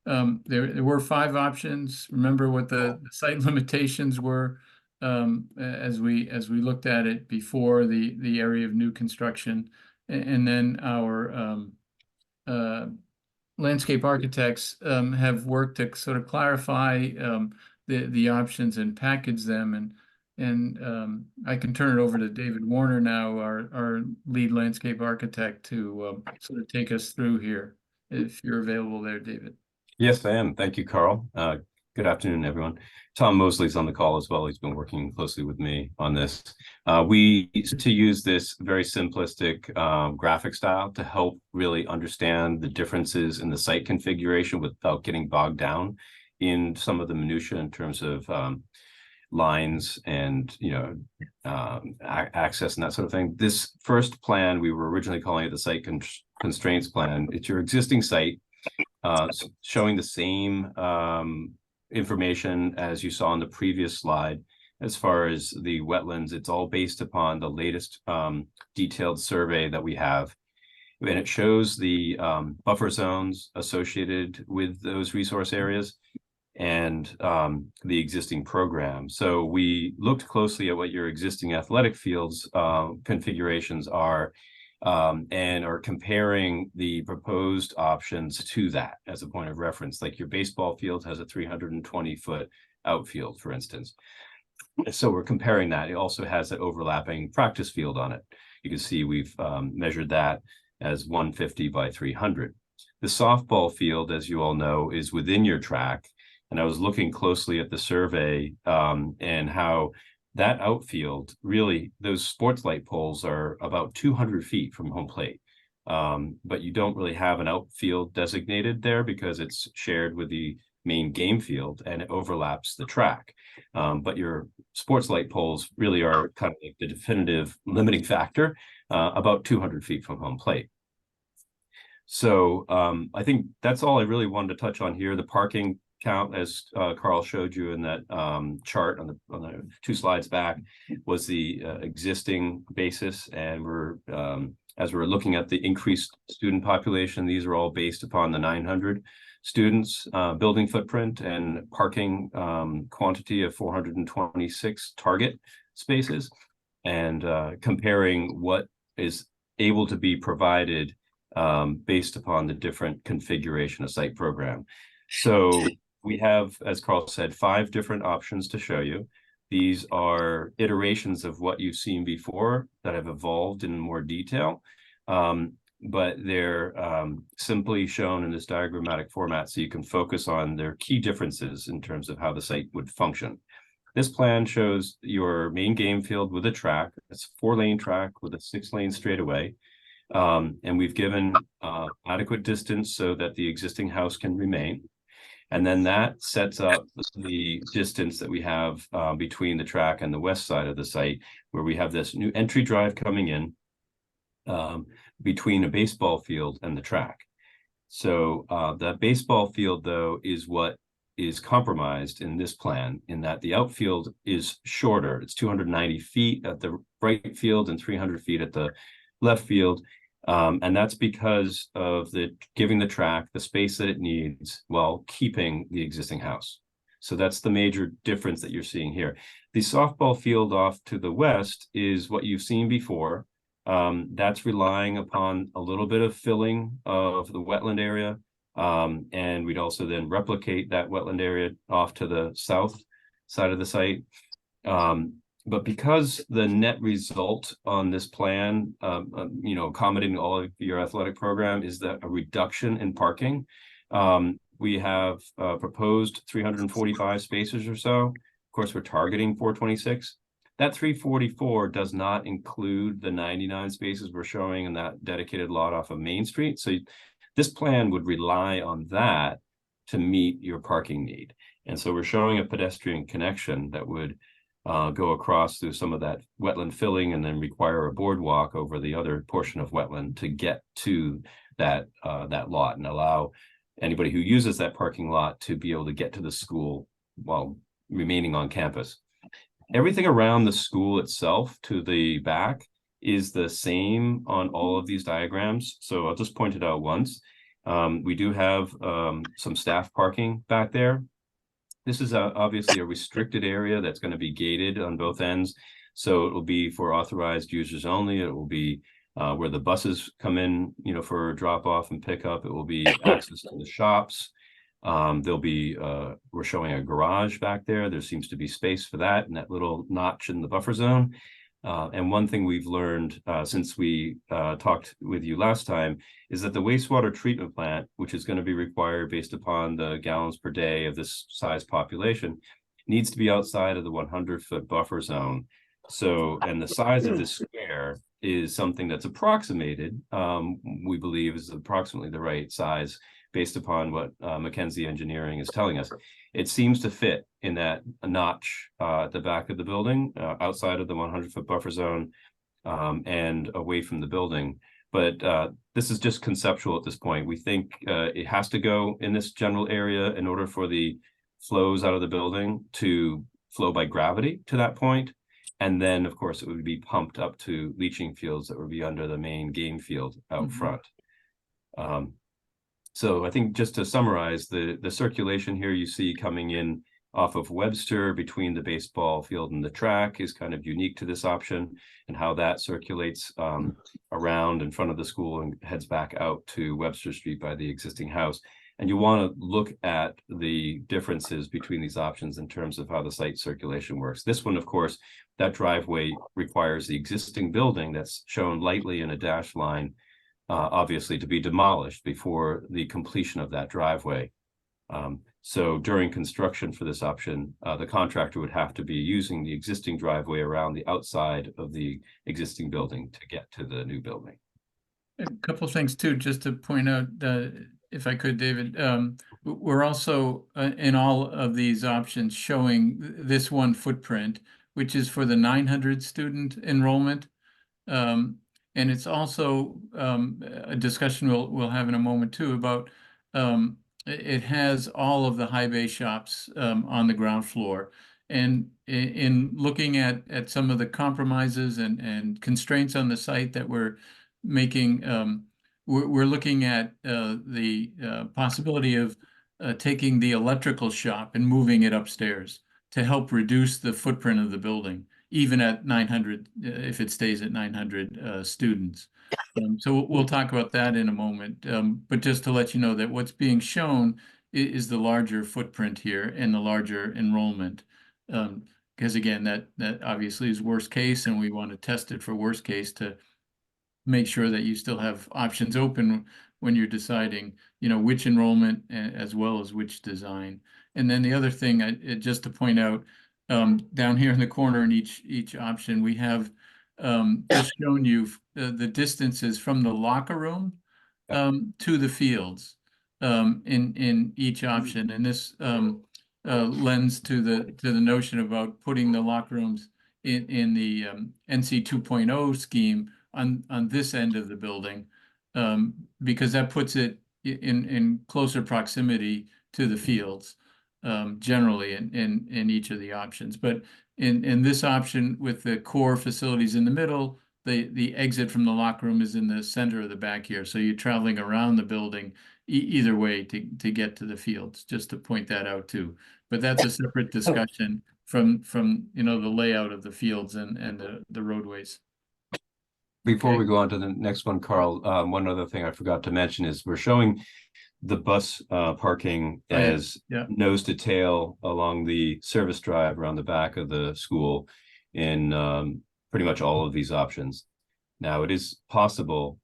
There were 5 options. Remember what the site limitations were as we looked at it before, the area of new construction. and then our landscape architects have worked to sort of clarify the options and package them. And I can turn it over to David Warner now, our lead landscape architect, to sort of take us through here, if you're available there, David. Yes, I am. Thank you, Carl. Good afternoon, everyone. Tom Mosley's on the call as well. He's been working closely with me on this. We to use this very simplistic graphic style to help really understand the differences in the site configuration without getting bogged down in some of the minutiae in terms of lines and access and that sort of thing. This first plan, we were originally calling it the site constraints plan. It's your existing site showing the same information as you saw on the previous slide. As far as the wetlands, it's all based upon the latest detailed survey that we have. And it shows the buffer zones associated with those resource areas and the existing program. So we looked closely at what your existing athletic fields configurations are and are comparing the proposed options to that as a point of reference. Like your baseball field has a 320-foot outfield, for instance. So we're comparing that. It also has an overlapping practice field on it. You can see we've measured that as 150 by 300. The softball field, as you all know, is within your track. And I was looking closely at the survey and how that outfield, really, those sports light poles are about 200 feet from home plate. But you don't really have an outfield designated there because it's shared with the main game field and it overlaps the track. But your sports light poles really are kind of like the definitive limiting factor, about 200 feet from home plate. So I think that's all I really wanted to touch on here. The parking count, as Carl showed you in that chart on the 2 slides back, was the existing basis, and we're as we're looking at the increased student population, these are all based upon the 900 students, building footprint, and parking quantity of 426 target spaces, and comparing what is able to be provided based upon the different configuration of site program. So we have, as Carl said, 5 different options to show you. These are iterations of what you've seen before that have evolved in more detail, but they're simply shown in this diagrammatic format so you can focus on their key differences in terms of how the site would function. This plan shows your main game field with a track. It's a 4-lane track with a 6-lane straightaway. And we've given adequate distance so that the existing house can remain. And then that sets up the distance that we have between the track and the west side of the site, where we have this new entry drive coming in between a baseball field and the track. So the baseball field, though, is what is compromised in this plan, in that the outfield is shorter. It's 290 feet at the right field and 300 feet at the left field. And that's because of giving the track the space that it needs while keeping the existing house. So that's the major difference that you're seeing here. The softball field off to the west is what you've seen before. That's relying upon a little bit of filling of the wetland area. And we'd also then replicate that wetland area off to the south side of the site. But because the net result on this plan, accommodating all of your athletic program, is that a reduction in parking, we have proposed 345 spaces or so. Of course, we're targeting 426. That 344 does not include the 99 spaces we're showing in that dedicated lot off of Main Street. So this plan would rely on that to meet your parking need. And so we're showing a pedestrian connection that would go across through some of that wetland filling and then require a boardwalk over the other portion of wetland to get to that lot and allow anybody who uses that parking lot to be able to get to the school while remaining on campus. Everything around the school itself to the back is the same on all of these diagrams. So I'll just point it out once. We do have some staff parking back there. This is obviously a restricted area that's going to be gated on both ends. So it will be for authorized users only. It will be where the buses come in, for drop off and pickup. It will be access to the shops. There'll be, we're showing a garage back there. There seems to be space for that and that little notch in the buffer zone. And one thing we've learned since we talked with you last time is that the wastewater treatment plant, which is going to be required based upon the gallons per day of this size population, needs to be outside of the 100-foot buffer zone. So, and the size of the square is something that's approximated, we believe is approximately the right size based upon what Mackenzie Engineering is telling us. It seems to fit in that notch at the back of the building, outside of the 100-foot buffer zone and away from the building. But this is just conceptual at this point. We think it has to go in this general area in order for the flows out of the building to flow by gravity to that point. And then, of course, it would be pumped up to leaching fields that would be under the main game field out front. So I think just to summarize, the circulation here you see coming in off of Webster between the baseball field and the track is kind of unique to this option, and how that circulates around in front of the school and heads back out to Webster Street by the existing house. And you want to look at the differences between these options in terms of how the site circulation works. This one, of course, that driveway requires the existing building that's shown lightly in a dashed line, obviously, to be demolished before the completion of that driveway. So during construction for this option, the contractor would have to be using the existing driveway around the outside of the existing building to get to the new building. A couple of things too, just to point out, if I could, David, we're also in all of these options showing this one footprint, which is for the 900 student enrollment. And it's also a discussion we'll have in a moment too about it has all of the high bay shops on the ground floor. And in looking at some of the compromises and constraints on the site that we're making, we're looking at the possibility of taking the electrical shop and moving it upstairs to help reduce the footprint of the building, even at 900, if it stays at 900 students. So we'll talk about that in a moment. But just to let you know that what's being shown is the larger footprint here and the larger enrollment. Because again, that obviously is worst case, and we want to test it for worst case to make sure that you still have options open when you're deciding, which enrollment as well as which design. And then the other thing, just to point out, down here in the corner in each option, we have just shown you the distances from the locker room to the fields in each option. And this lends to the notion about putting the locker rooms in the NC 2.0 scheme on this end of the building, because that puts it in closer proximity to the fields, generally in each of the options. But in this option with the core facilities in the middle, the exit from the locker room is in the center of the back here. So you're traveling around the building either way to get to the fields, just to point that out too. But that's a separate discussion from the layout of the fields and the roadways. Before we go on to the next one, Carl, one other thing I forgot to mention is we're showing the bus parking as nose to tail along the service drive around the back of the school in pretty much all of these options. Now, it is possible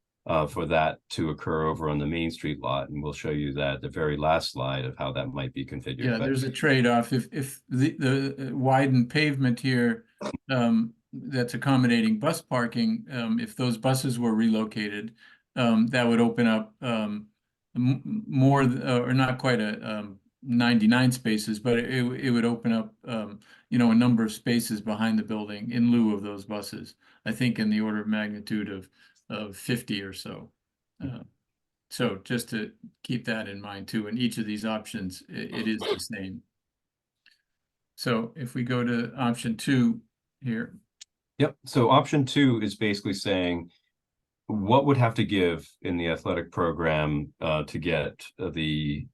for that to occur over on the Main Street lot, and we'll show you that the very last slide of how that might be configured. Yeah, there's a trade-off. If the widened pavement here that's accommodating bus parking, if those buses were relocated, that would open up more, or not quite 99 spaces, but it would open up a number of spaces behind the building in lieu of those buses. I think in the order of magnitude of 50 or so. So just to keep that in mind too, in each of these options, it is the same. So if we go to option 2 here. Yep. So option 2 is basically saying what would have to give in the athletic program to get the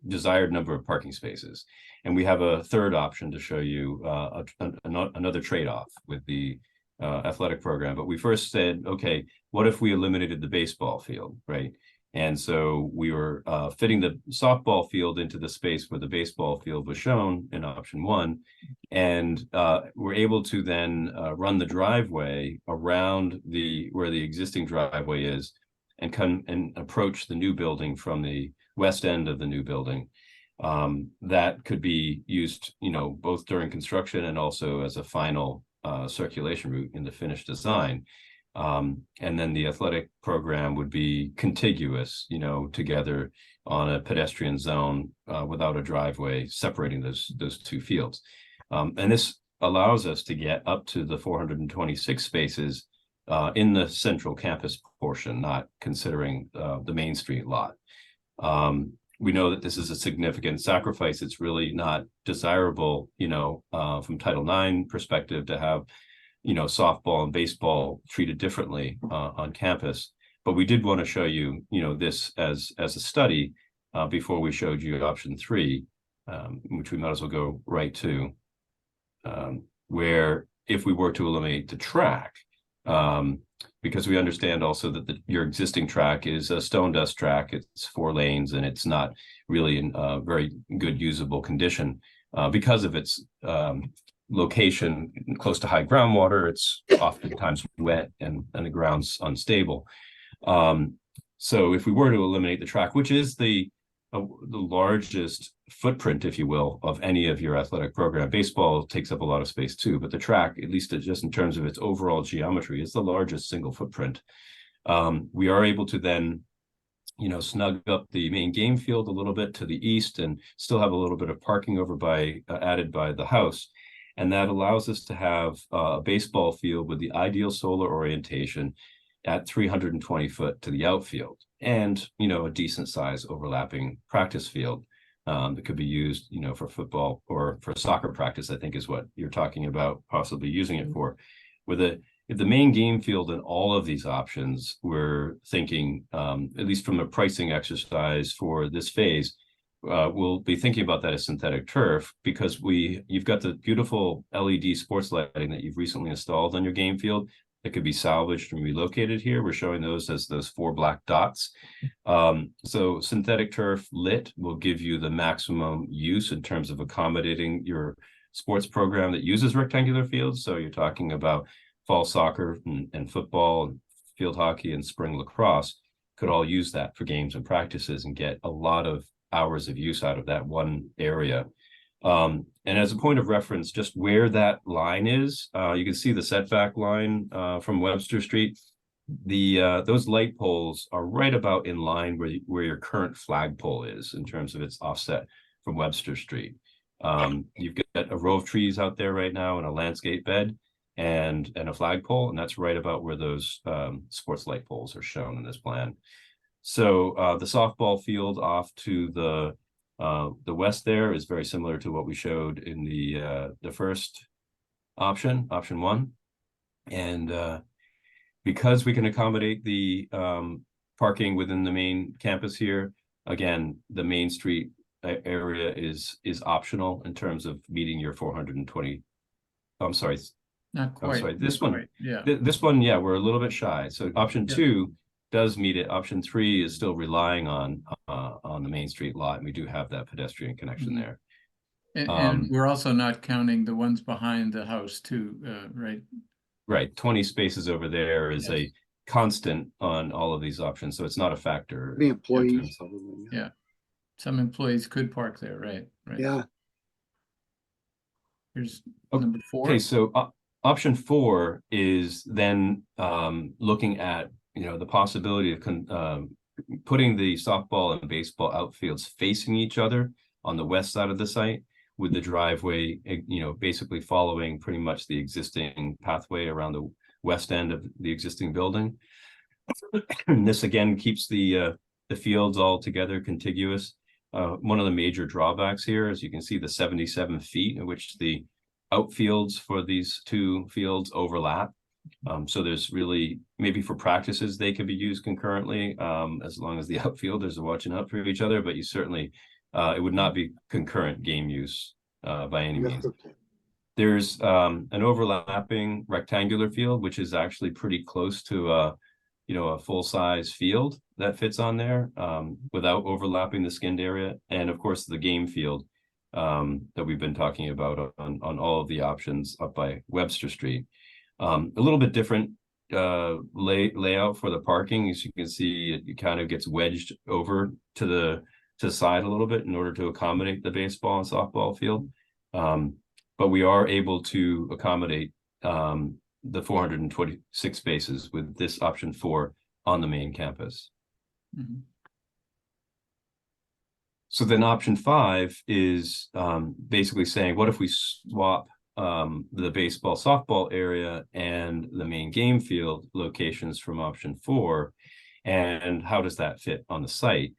desired number of parking spaces. And we have a third option to show you another trade-off with the athletic program. But we first said, okay, what if we eliminated the baseball field, right? And so we were fitting the softball field into the space where the baseball field was shown in option 1. And we're able to then run the driveway around where the existing driveway is and come and approach the new building from the west end of the new building. That could be used, both during construction and also as a final circulation route in the finished design. And then the athletic program would be contiguous, together on a pedestrian zone without a driveway separating those two fields. And this allows us to get up to the 426 spaces in the central campus portion, not considering the Main Street lot. We know that this is a significant sacrifice. It's really not desirable, from Title IX perspective to have softball and baseball treated differently on campus. But we did want to show you, this as a study before we showed you option 3, which we might as well go right to, where if we were to eliminate the track, because we understand also that your existing track is a stone dust track. It's 4 lanes and it's not really in very good usable condition because of its location close to high groundwater. It's oftentimes wet and the ground's unstable. So if we were to eliminate the track, which is the largest footprint, if you will, of any of your athletic program. Baseball takes up a lot of space too, but the track, at least just in terms of its overall geometry, is the largest single footprint. We are able to then, snug up the main game field a little bit to the east and still have a little bit of parking over added by the house. And that allows us to have a baseball field with the ideal solar orientation at 320 foot to the outfield, and a decent size overlapping practice field that could be used, for football or for soccer practice, I think is what you're talking about possibly using it for. If the main game field and all of these options, we're thinking, at least from a pricing exercise for this phase, we'll be thinking about that as synthetic turf, because you've got the beautiful LED sports lighting that you've recently installed on your game field that could be salvaged and relocated here. We're showing those as those 4 black dots. So synthetic turf lit will give you the maximum use in terms of accommodating your sports program that uses rectangular fields. So you're talking about fall soccer and football, field hockey, and spring lacrosse could all use that for games and practices and get a lot of hours of use out of that one area. And as a point of reference, just where that line is, you can see the setback line from Webster Street. Those light poles are right about in line where your current flagpole is in terms of its offset from Webster Street. You've got a row of trees out there right now and a landscape bed and a flagpole, and that's right about where those sports light poles are shown in this plan. So the softball field off to the west there is very similar to what we showed in the first option 1. And because we can accommodate the parking within the main campus here, again, the Main Street area is optional in terms of meeting your 420. I'm sorry. Not quite. I'm sorry. This one, yeah. This one, yeah, we're a little bit shy. So option 2 does meet it. Option 3 is still relying on the Main Street lot, and we do have that pedestrian connection there. And we're also not counting the ones behind the house too, right? Right, 20 spaces over there is a constant on all of these options, so it's not a factor. The employees. Yeah, some employees could park there, right? Yeah. Here's number 4. Okay, so option 4 is then looking at the possibility of putting the softball and baseball outfields facing each other on the west side of the site, with the driveway, basically following pretty much the existing pathway around the west end of the existing building. And this again keeps the fields all together contiguous. One of the major drawbacks here is you can see the 77 feet in which the outfields for these 2 fields overlap. So there's really, maybe for practices, they could be used concurrently, as long as the outfielders are watching out for each other, but you certainly, it would not be concurrent game use by any means. There's an overlapping rectangular field, which is actually pretty close to a full-size field that fits on there without overlapping the skinned area. And of course, the game field that we've been talking about on all of the options up by Webster Street. A little bit different layout for the parking. As you can see, it kind of gets wedged over to the side a little bit in order to accommodate the baseball and softball field. But we are able to accommodate the 426 spaces with this option 4 on the main campus. Mhm. So then option 5 is basically saying, what if we swap the baseball softball area and the main game field locations from option 4, and how does that fit on the site?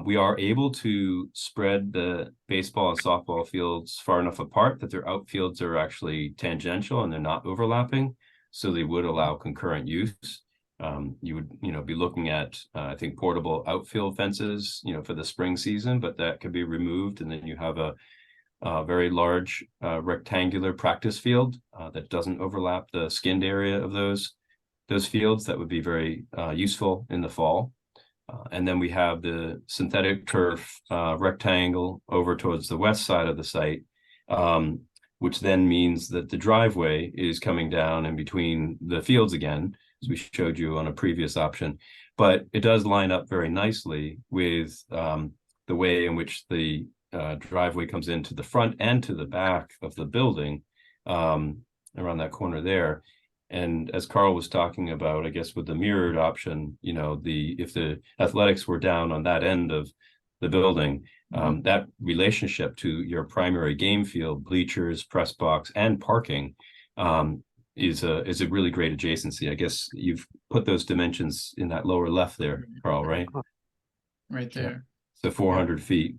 We are able to spread the baseball and softball fields far enough apart that their outfields are actually tangential and they're not overlapping, so they would allow concurrent use. You would, be looking at, I think, portable outfield fences, for the spring season, but that could be removed, and then you have a very large rectangular practice field that doesn't overlap the skinned area of those fields. That would be very useful in the fall. And then we have the synthetic turf rectangle over towards the west side of the site, which then means that the driveway is coming down in between the fields again, as we showed you on a previous option. But it does line up very nicely with the way in which the driveway comes into the front and to the back of the building around that corner there. And as Carl was talking about, I guess with the mirrored option, if the athletics were down on that end of the building, that relationship to your primary game field, bleachers, press box, and parking is a really great adjacency. I guess you've put those dimensions in that lower left there, Carl, right? Right there. So 400 feet.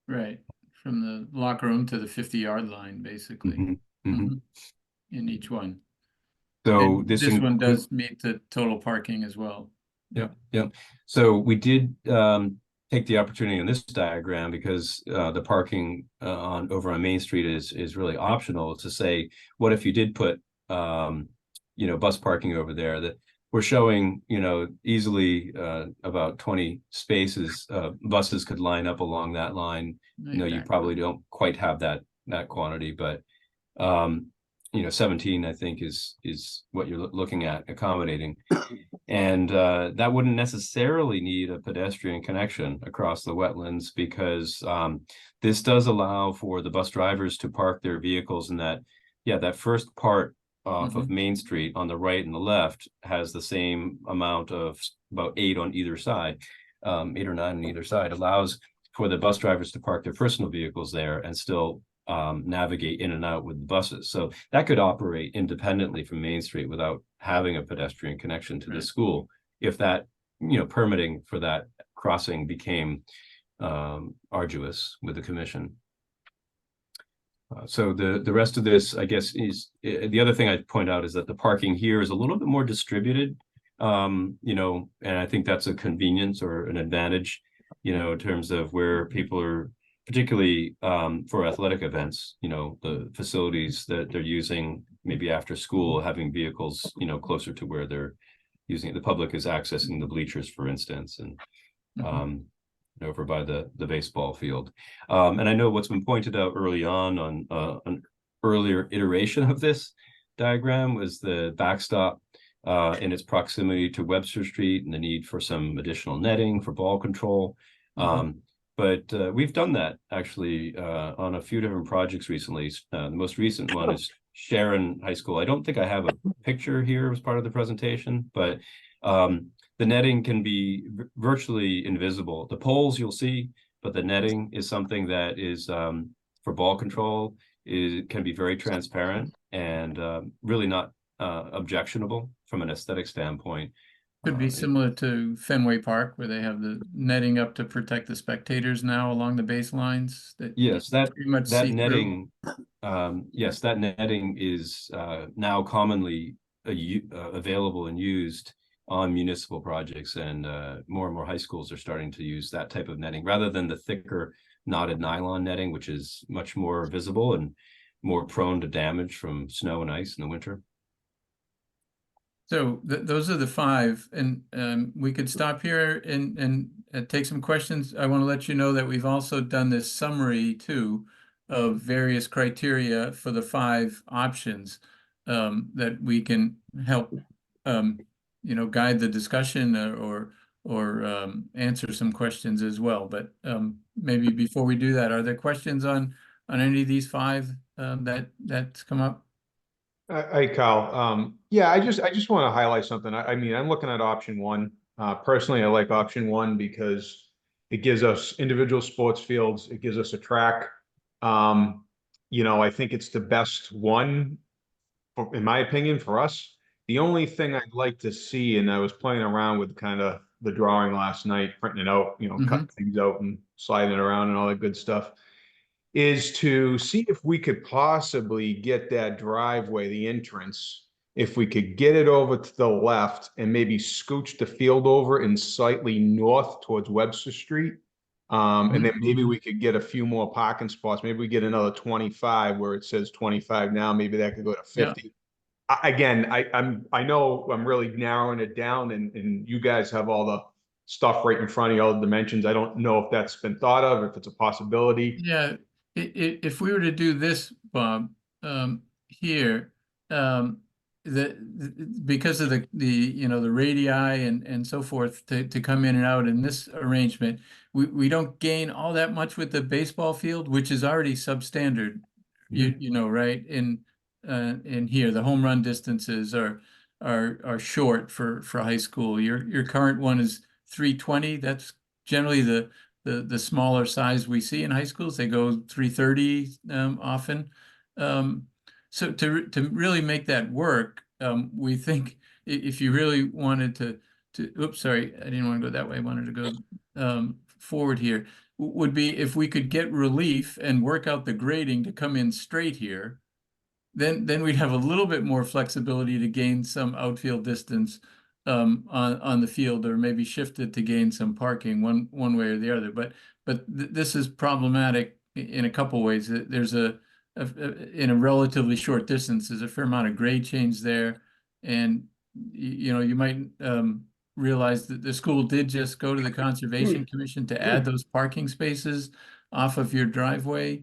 Right. From the locker room to the 50-yard line, basically. Mhm. In each one. So And this one does meet the total parking as well. Yeah. So we did take the opportunity in this diagram, because the parking over on Main Street is really optional, to say, what if you did put bus parking over there? That we're showing easily about 20 spaces. Buses could line up along that line. You probably don't quite have that quantity, but 17, I think, is what you're looking at accommodating. And that wouldn't necessarily need a pedestrian connection across the wetlands, because this does allow for the bus drivers to park their vehicles in that first part off of Main Street on the right and the left has the same amount of about 8 on either side, 8 or 9 on either side, allows for the bus drivers to park their personal vehicles there and still navigate in and out with the buses. So that could operate independently from Main Street without having a pedestrian connection to the school, if that permitting for that crossing became arduous with the commission. So the rest of this, I guess, is the other thing I'd point out is that the parking here is a little bit more distributed, and I think that's a convenience or an advantage, in terms of where people are, particularly for athletic events, the facilities that they're using maybe after school, having vehicles, closer to where they're using it. The public is accessing the bleachers, for instance, and over by the baseball field. And I know what's been pointed out early on an earlier iteration of this diagram was the backstop in its proximity to Webster Street and the need for some additional netting for ball control. But we've done that actually on a few different projects recently. The most recent one is Sharon High School. I don't think I have a picture here as part of the presentation, but the netting can be virtually invisible. The poles you'll see, but the netting is something that is for ball control, can be very transparent and really not objectionable from an aesthetic standpoint. Could be similar to Fenway Park, where they have the netting up to protect the spectators now along the baselines. Yes, that netting. Yes, that netting is now commonly available and used on municipal projects, and more high schools are starting to use that type of netting rather than the thicker knotted nylon netting, which is much more visible and more prone to damage from snow and ice in the winter? So those are the 5, and we could stop here and take some questions. I want to let you know that we've also done this summary too of various criteria for the 5 options that we can help guide the discussion or answer some questions as well. But maybe before we do that, are there questions on any of these 5 that's come up? Hey, Kyle. Yeah, I just want to highlight something. I mean, I'm looking at option 1. Personally, I like option 1 because it gives us individual sports fields. It gives us a track. I think it's the best one, in my opinion, for us. The only thing I'd like to see, and I was playing around with kind of the drawing last night, printing it out, cutting things out and sliding it around and all that good stuff, is to see if we could possibly get that driveway, the entrance, if we could get it over to the left and maybe scooch the field over and slightly north towards Webster Street. And then maybe we could get a few more parking spots. Maybe we get another 25 where it says 25 now. Maybe that could go to 50. Again, I know I'm really narrowing it down, and you guys have all the stuff right in front of you, all the dimensions. I don't know if that's been thought of, if it's a possibility. Yeah, if we were to do this, Bob, here, because of the radii and so forth to come in and out in this arrangement, we don't gain all that much with the baseball field, which is already substandard. Right? In here, the home run distances are short for high school. Your current one is 320. That's generally the smaller size we see in high schools. They go 330 often. So to really make that work, we think if you really wanted to oops, sorry, I didn't want to go that way. I wanted to go forward here, would be if we could get relief and work out the grading to come in straight here, then we'd have a little bit more flexibility to gain some outfield distance on the field, or maybe shift it to gain some parking one way or the other. But this is problematic in a couple ways. There's in a relatively short distance, there's a fair amount of grade change there, and you might realize that the school did just go to the Conservation Commission to add those parking spaces off of your driveway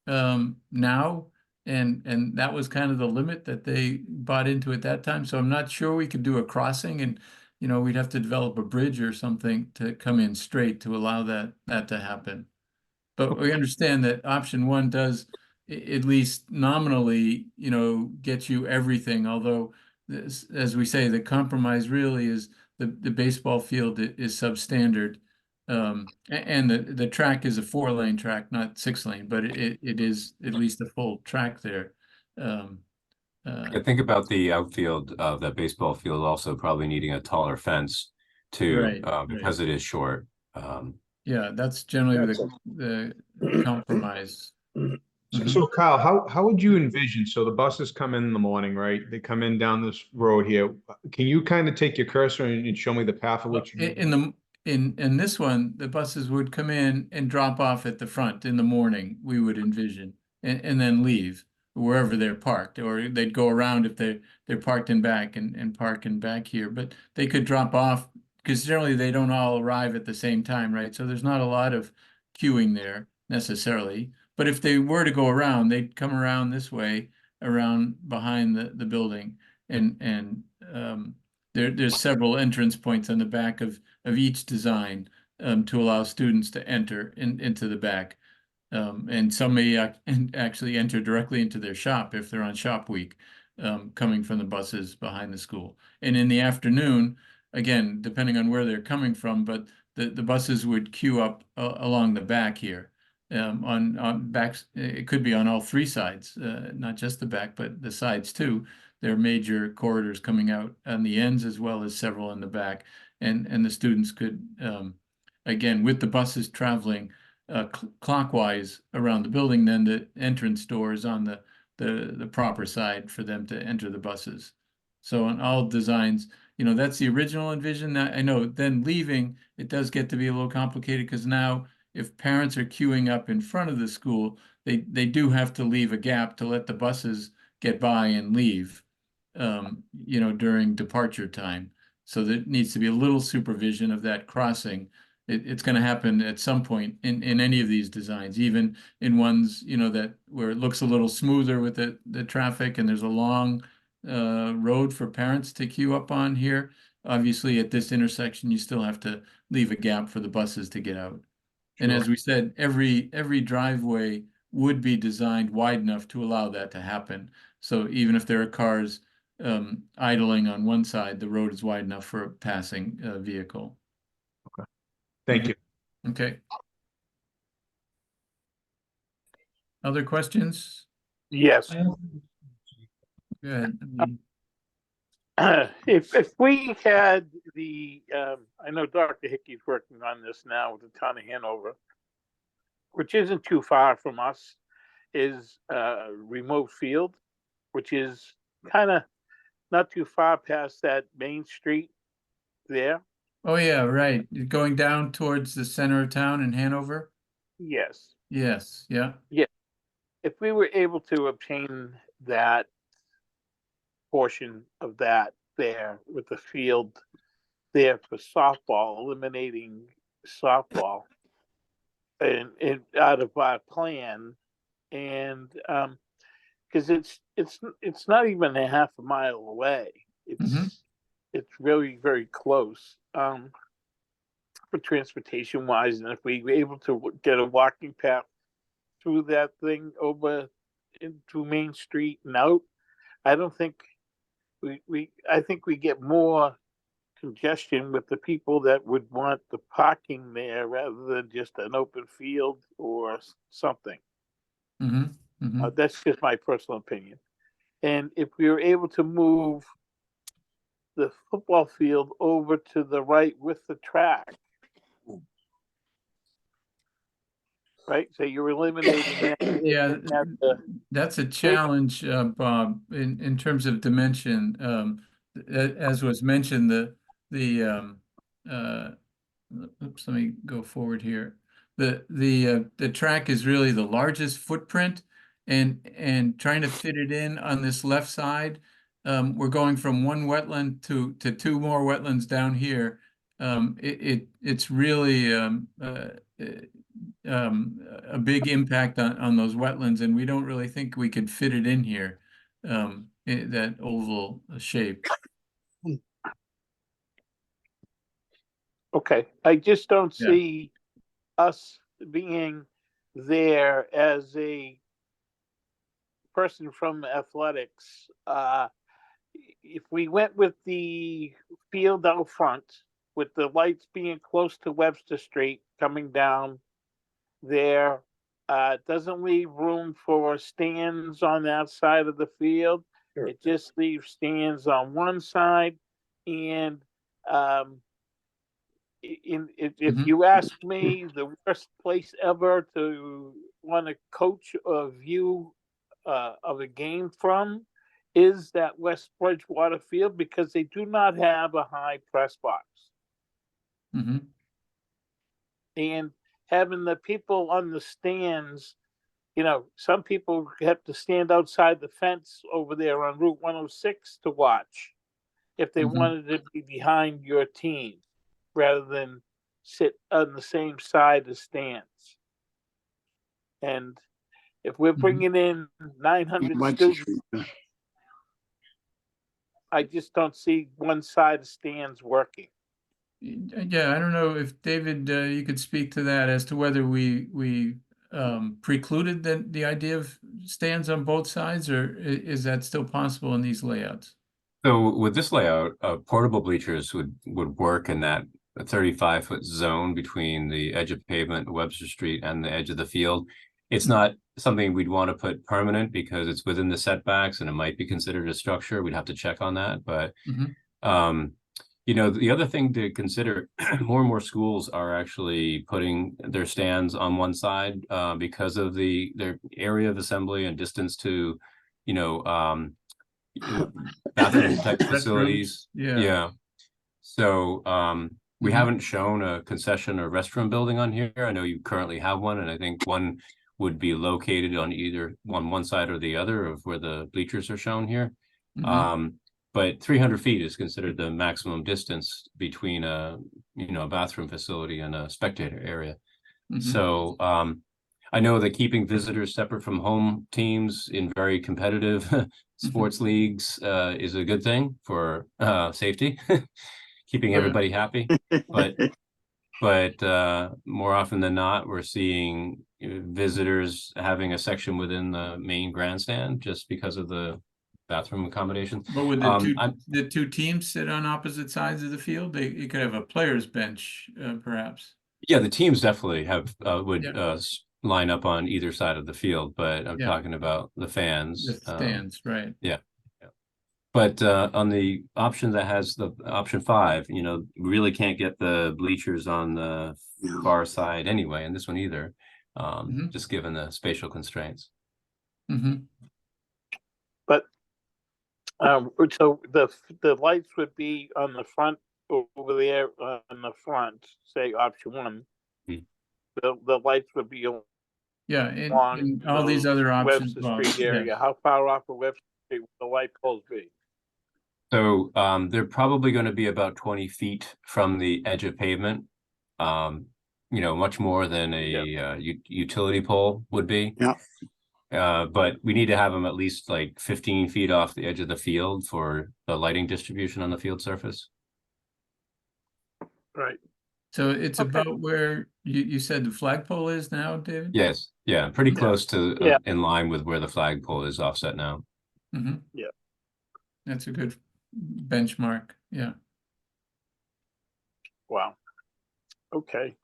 now. And that was kind of the limit that they bought into at that time. So I'm not sure we could do a crossing, and we'd have to develop a bridge or something to come in straight to allow that to happen. But we understand that option 1 does, at least nominally, get you everything. Although, as we say, the compromise really is the baseball field is substandard. And the track is a 4-lane track, not 6-lane, but it is at least a full track there. I think about the outfield of that baseball field also probably needing a taller fence too, because it is short. Yeah, that's generally the compromise. So Kyle, how would you envision? So the buses come in the morning, right? They come in down this road here. Can you kind of take your cursor and show me the path of which in this one, the buses would come in and drop off at the front in the morning, we would envision, and then leave wherever they're parked, or they'd go around if they're parked in back and park in back here. But they could drop off because generally they don't all arrive at the same time, right? So there's not a lot of queuing there necessarily. But if they were to go around, they'd come around this way, around behind the building, and there's several entrance points on the back of each design to allow students to enter into the back. And some may actually enter directly into their shop if they're on shop week, coming from the buses behind the school. And in the afternoon, again, depending on where they're coming from, but the buses would queue up along the back here. On backs, it could be on all 3 sides, not just the back, but the sides too. There are major corridors coming out on the ends as well as several in the back, and the students could, again, with the buses traveling clockwise around the building, then the entrance door is on the proper side for them to enter the buses. So on all designs, that's the original envision. I know then leaving, it does get to be a little complicated because now if parents are queuing up in front of the school, they do have to leave a gap to let the buses get by and leave, you know, during departure time. So there needs to be a little supervision of that crossing. It's going to happen at some point in any of these designs, even in ones, you know, that where it looks a little smoother with the traffic and there's a long road for parents to queue up on here. Obviously, at this intersection, you still have to leave a gap for the buses to get out. And as we said, every driveway would be designed wide enough to allow that to happen. So even if there are cars idling on one side, the road is wide enough for a passing vehicle. Thank you. Okay. Other questions? Yes. Go ahead. If we had the, I know Dr. Hickey's working on this now with the town of Hanover, which isn't too far from us, is remote field, which is kind of not too far past that main street there. Oh, yeah, right. Going down towards the center of town in Hanover? Yes. Yes, yeah. If we were able to obtain that portion of that there with the field there for softball, eliminating softball and out of our plan, and because it's not even a half a mile away. It's really very close for transportation wise, and if we were able to get a walking path through that thing over into Main Street and out, I don't think I think we get more congestion with the people that would want the parking there rather than just an open field or something. That's just my personal opinion. And if we were able to move the football field over to the right with the track, right? So you're eliminating that. Yeah, that's a challenge, Bob, in terms of dimension. As was mentioned, oops, let me go forward here. The track is really the largest footprint, and trying to fit it in on this left side, we're going from one wetland to two more wetlands down here. It's really a big impact on those wetlands, and we don't really think we could fit it in here, that oval shape. Okay, I just don't see us being there as a person from athletics. If we went with the field out front, with the lights being close to Webster Street coming down there, doesn't leave room for stands on that side of the field. Sure. It just leaves stands on one side, and if you ask me, the worst place ever to want to coach a view of a game from is that West Bridgewater field, because they do not have a high press box. And having the people on the stands, you know, some people have to stand outside the fence over there on Route 106 to watch if they wanted to be behind your team rather than sit on the same side as stands. And if we're bringing in 900 students, I just don't see one side of stands working. Yeah, I don't know if David, you could speak to that as to whether we precluded the idea of stands on both sides, or is that still possible in these layouts? So with this layout, portable bleachers would work in that 35-foot zone between the edge of pavement, Webster Street, and the edge of the field. It's not something we'd want to put permanent because it's within the setbacks and it might be considered a structure. We'd have to check on that. But, you know, the other thing to consider, more and more schools are actually putting their stands on one side because of their area of assembly and distance to, you know, bathroom type facilities. Yeah. So We Mhm. haven't shown a concession or restroom building on here. I know you currently have one, and I think one would be located on either one side or the other of where the bleachers are shown here. Mhm. But 300 feet is considered the maximum distance between a bathroom facility and a spectator area. Mhm. So I know that keeping visitors separate from home teams in very competitive sports leagues is a good thing for safety, keeping Yeah. everybody happy. But more often than not, we're seeing visitors having a section within the main grandstand just because of the bathroom accommodation. But would I'm- the two teams sit on opposite sides of the field? You could have a player's bench, perhaps. Yeah, the teams definitely have would Yeah. line up on either side of the field, but I'm Yeah. talking about the fans. The stands, right? Yeah. But on the option that has the option 5, we really can't get the bleachers on the far side anyway, and this one either, Mhm. just given the spatial constraints. Mhm. But so the lights would be on the front over there on the front, say option 1. Hmm. The lights would be Yeah, along in all these other options. Webster Bob, Street area. yes. How far off of Webster Street would the light poles be? So they're probably going to be about 20 feet from the edge of pavement. Much more than a utility pole would be. Yeah. But we need to have them at least like 15 feet off the edge of the field for the lighting distribution on the field surface. Right. So it's Okay. about where you said the flagpole is now, David? Yes, yeah, pretty Yeah. close to Yeah. in line with where the flagpole is offset now. Mm-hmm. Yeah. That's a good benchmark. Yeah. Wow. Okay.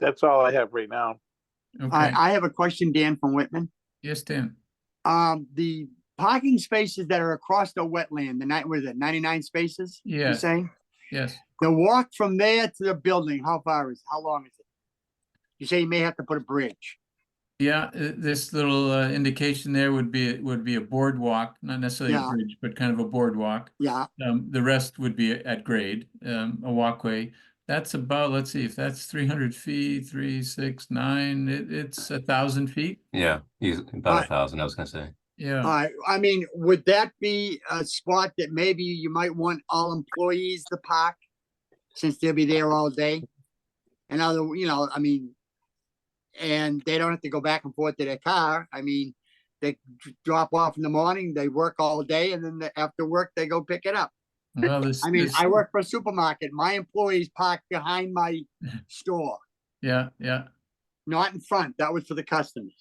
That's all I have right now. Okay. I have a question, Dan from Whitman. Yes, Dan. The parking spaces that are across the wetland, what is it, 99 spaces? Yeah. You're saying? Yes. The walk from there to the building, how long is it? You say you may have to put a bridge. Yeah, this little indication there would be a boardwalk, not necessarily a Yeah. bridge, but kind of a boardwalk. Yeah. The rest would be at grade, a walkway. That's about, let's see, if that's 300 feet, 3, 6, 9, it's 1,000 feet. Yeah, about 1,000, I was gonna say. Yeah. I mean, would that be a spot that maybe you might want all employees to park since they'll be there all day? And and they don't have to go back and forth to their car. I mean, they drop off in the morning, they work all day, and then after work, they go pick it up. Well, I work for a supermarket. My employees park behind my store, Yeah. not in front. That was for the customers.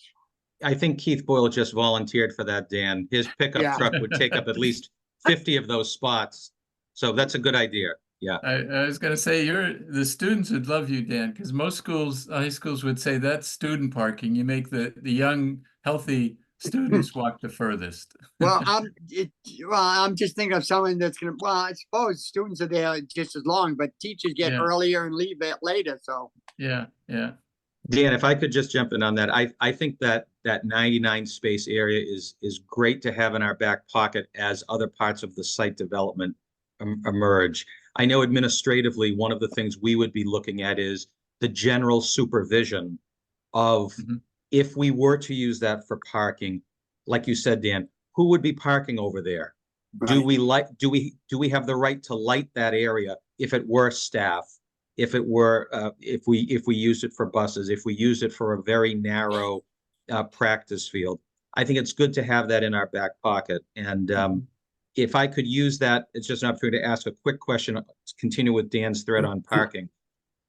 I think Keith Boyle just volunteered for that, Dan. His pickup Yeah. truck would take up at least 50 of those spots. So that's a good idea. Yeah. I was gonna say the students would love you, Dan, because most high schools would say that's student parking. You make the young, healthy students walk the furthest. Well, I'm just thinking of someone that's gonna. Well, I suppose students are there just as long, but teachers get Yeah. earlier and leave later. So Yeah. Dan, if I could just jump in on that, I think that 99 space area is great to have in our back pocket as other parts of the site development emerge. I know administratively, one of the things we would be looking at is the general supervision of if we were to use that for parking, like you said, Dan, who would be parking over there? Do we have the right to light that area if it were staff? If it were, if we used it for buses, if we used it for a very narrow practice field, I think it's good to have that in our back pocket. And if I could use that, it's just an opportunity to ask a quick question, to continue with Dan's thread on parking.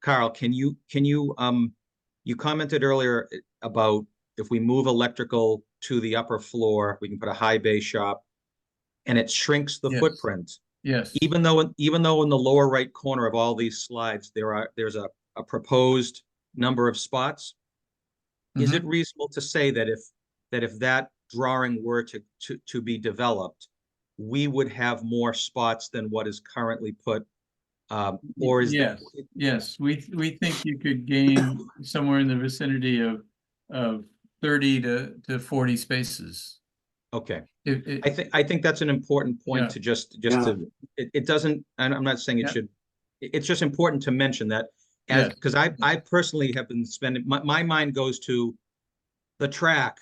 Carl, you commented earlier about if we move electrical to the upper floor, we can put a high bay shop, and it shrinks the footprint. Yes. Even though in the lower right corner of all these slides, there's a proposed number of spots. Is it reasonable to say that if that drawing were to be developed, we would have more spots than what is currently put? Or is Yes, we think you could gain somewhere in the vicinity of 30 to 40 spaces. Okay. I think that's an important point Yeah. to just Yeah. to, it doesn't, and I'm not saying it Yeah. should, it's just important to mention that as, Yes. because I personally have been spending, my mind goes to the track,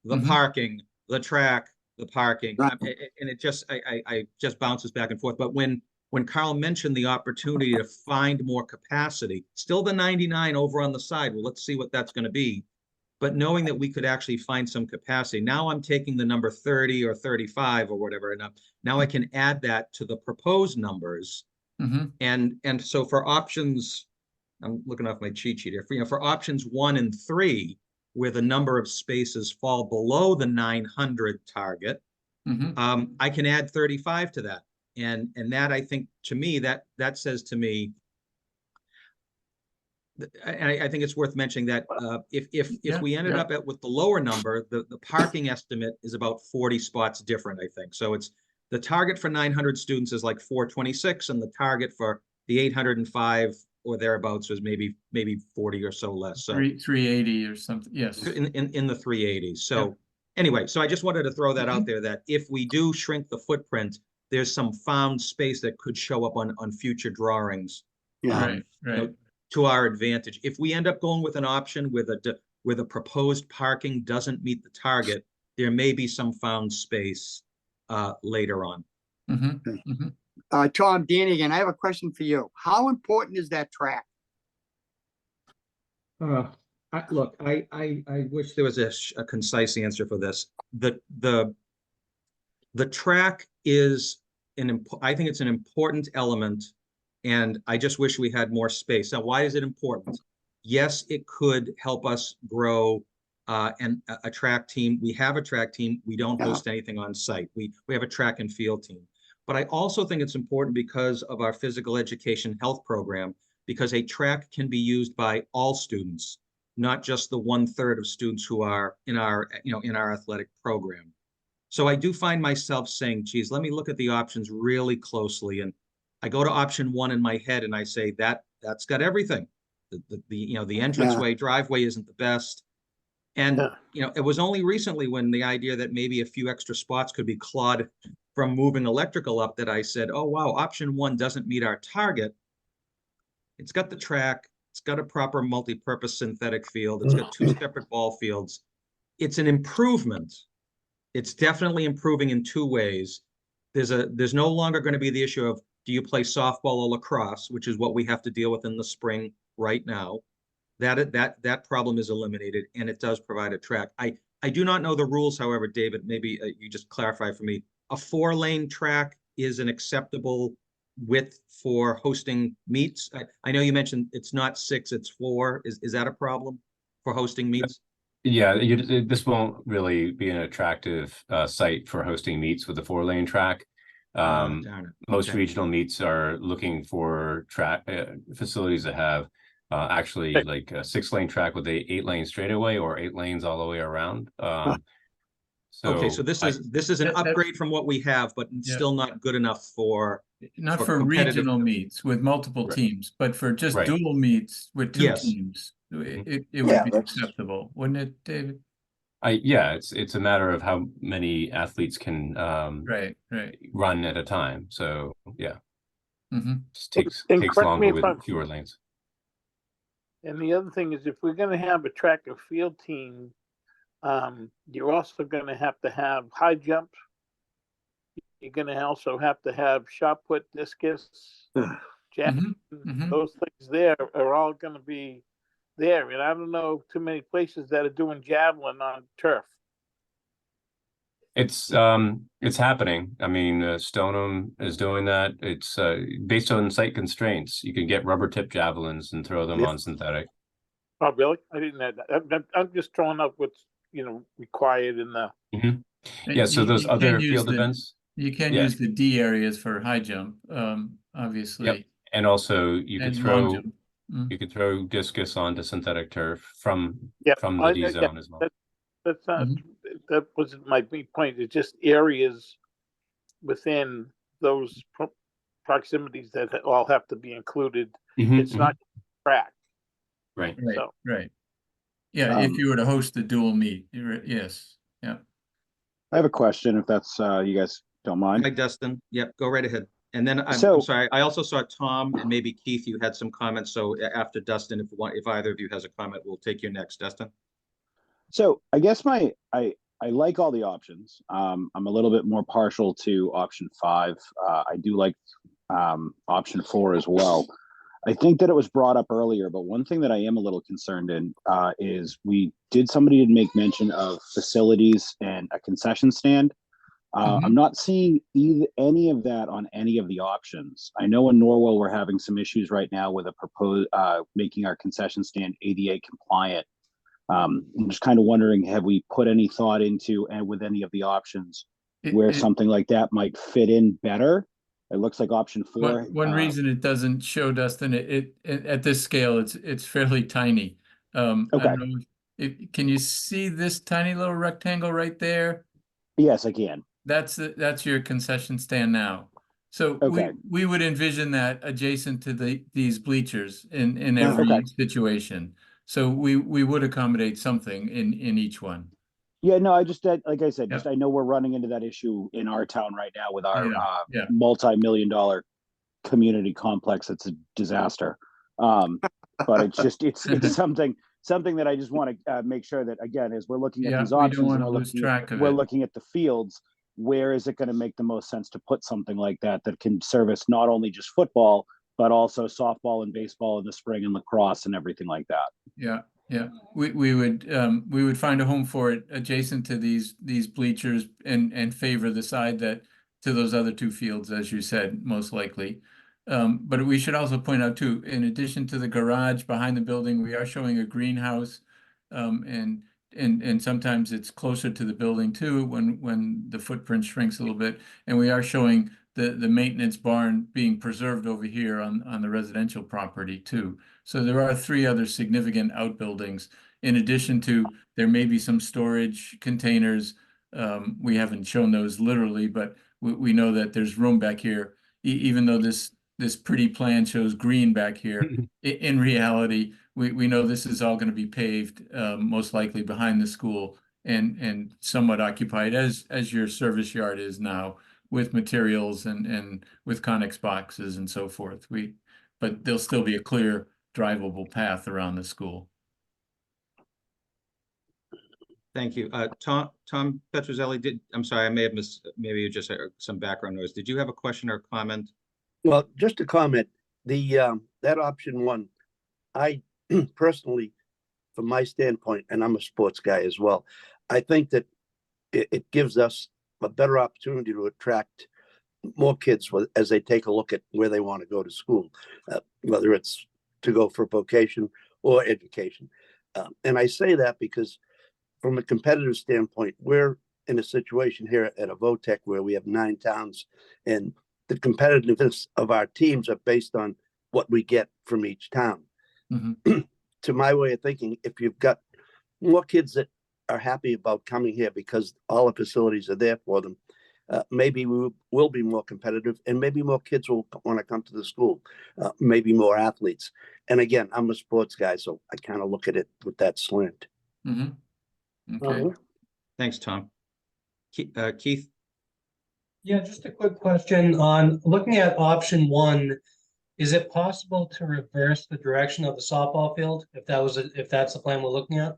the Mhm. parking, the track, the parking, Right. and it just, I just bounces back and forth. But when Carl mentioned the opportunity to find more capacity, still the 99 over on the side, well, let's see what that's going to be. But knowing that we could actually find some capacity, now I'm taking the number 30 or 35 or whatever, and now I can add that to the proposed numbers. Mhm. And so for options, I'm looking off my cheat sheet here, for options 1 and 3, where the number of spaces fall below the 900 target, Mhm. I can add 35 to that. And that, I think, to me, that says to me, and I think it's worth mentioning that if Yeah, we ended yeah. up with the lower number, the parking estimate is about 40 spots different, I think. So it's the target for 900 students is like 426, and the target for the 805 or thereabouts was maybe 40 or so less. So 380 or something. Yes. in the 380s. So anyway, so I just wanted to throw that out there, that if we do shrink the footprint, there's some found space that could show up on future drawings. Yeah. Right. You know, Right. to our advantage. If we end up going with an option where the proposed parking doesn't meet the target, there may be some found space later on. Mhm. Mhm. Tom, Dan again, I have a question for you. How important is that track? Look, I wish there was a concise answer for this. The track is I think it's an important element, and I just wish we had more space. Now, why is it important? Yes, it could help us grow and a track team. We have a track team. We don't host anything on site. We have a track and field team. But I also think it's important because of our physical education health program, because a track can be used by all students, not just the 1/3 of students who are in our athletic program. So I do find myself saying, geez, let me look at the options really closely. And I go to option 1 in my head and I say that's got everything. The entranceway driveway isn't the best. And it was only recently when the idea that maybe a few extra spots could be clawed from moving electrical up that I said, oh wow, option 1 doesn't meet our target. It's got the track, it's got a proper multi-purpose synthetic field, it's got 2 separate ball fields. It's an improvement. It's definitely improving in 2 ways. There's no longer going to be the issue of, do you play softball or lacrosse, which is what we have to deal with in the spring right now. That problem is eliminated, and it does provide a track. I do not know the rules, however, David, maybe you just clarify for me. A 4-lane track is an acceptable width for hosting meets. I know you mentioned it's not 6, it's 4. Is that a problem for hosting meets? Yeah, this won't really be an attractive site for hosting meets with a 4-lane track. Darn it. Most Okay. regional meets are looking for track facilities that have actually like a 6-lane track with a 8-lane straightaway or 8 lanes all the way around. Okay, so this is an upgrade from what we have, but still not good enough for Not for competitive. regional meets with multiple teams, but for just dual meets with 2 Yes. teams, it would be acceptable, wouldn't it, David? Yeah, it's a matter of how many athletes can Right. run at a time. So yeah, Mhm. just takes And correct me longer if with I'm- fewer lanes. And the other thing is, if we're gonna have a track and field team, you're also gonna have to have high jump. You're gonna also have to have shot put, discus, javelin. Mhm. Those things there are all gonna be there, and I don't know too many places that are doing javelin on turf. It's happening. I mean, Stoneham is doing that. It's based on site constraints. You can get rubber tip javelins and throw them on synthetic. Oh, really? I didn't know that. I'm just throwing up what's required in the. Mhm. Yeah, so those You can other use field the- events. You can Yeah. use the D areas for high jump, obviously. Yep. And also you can And long throw jump. you can throw discus onto synthetic turf from Yeah, the D zone as well. That's not, that wasn't my big point. It's just areas within those proximities that all have to be included. Mhm, It's not track. Right. So, Right. Yeah, if you were to host the dual meet, yes, yeah. I have a question if that's, you guys don't mind. Hi, Dustin. Yep, go right ahead. And then I'm So- sorry, I also saw Tom and maybe Keith, you had some comments. So after Dustin, if either of you has a comment, we'll take you next, Dustin. So I guess I like all the options. I'm a little bit more partial to option 5. I do like option 4 as well. I think that it was brought up earlier, but one thing that I am a little concerned in is somebody did make mention of facilities and a concession stand. I'm not seeing any of that on any of the options. I know in Norwell we're having some issues right now with a proposed making our concession stand ADA compliant. I'm just kind of wondering, have we put any thought into and with any of the options where something like that might fit in better? It looks like option 4. One reason it doesn't show, Dustin, it at this scale, it's fairly tiny. I don't know can you see this tiny little rectangle right there? Yes, I can. That's your concession stand now. So we would envision that adjacent to these bleachers in every situation. So we would accommodate something in each one. Yeah, no, like I said, I know we're running into that issue in our town right now with our multi-million-dollar community complex. It's a disaster. But it's something that I just want to make sure that, again, as we're looking at these options and we're looking at the fields, where is it going to make the most sense to put something like that can service not only just football, but also softball and baseball in the spring and lacrosse and everything like that. Yeah. We would find a home for it adjacent to these bleachers and favor the side that to those other 2 fields, as you said, most likely. But we should also point out too, in addition to the garage behind the building, we are showing a greenhouse, and sometimes it's closer to the building too when the footprint shrinks a little bit. And we are showing the maintenance barn being preserved over here on the residential property too. So there are 3 other significant outbuildings. In addition to, there may be some storage containers. We haven't shown those literally, but we know that there's room back here, even though this pretty plan shows green back here. In reality, we know this is all going to be paved, most likely behind the school and somewhat occupied as your service yard is now, with materials and with Connex boxes and so forth. But there'll still be a clear drivable path around the school. Thank you. Tom Petrozelli, I'm sorry, I may have missed, maybe you just heard some background noise. Did you have a question or comment? Well, just a comment, that option 1, I personally, from my standpoint, and I'm a sports guy as well, I think that it gives us a better opportunity to attract more kids as they take a look at where they want to go to school, whether it's to go for vocation or education. And I say that because from a competitive standpoint, we're in a situation here at a VOTEC where we have 9 towns, and the competitiveness of our teams are based on what we get from each town. To my way of thinking, if you've got more kids that are happy about coming here because all the facilities are there for them, maybe we will be more competitive, and maybe more kids will want to come to the school, maybe more athletes. And again, I'm a sports guy, so I kind of look at it with that slant. Okay. Thanks, Tom. Keith? Yeah, just a quick question on looking at option 1. Is it possible to reverse the direction of the softball field if that's the plan we're looking at?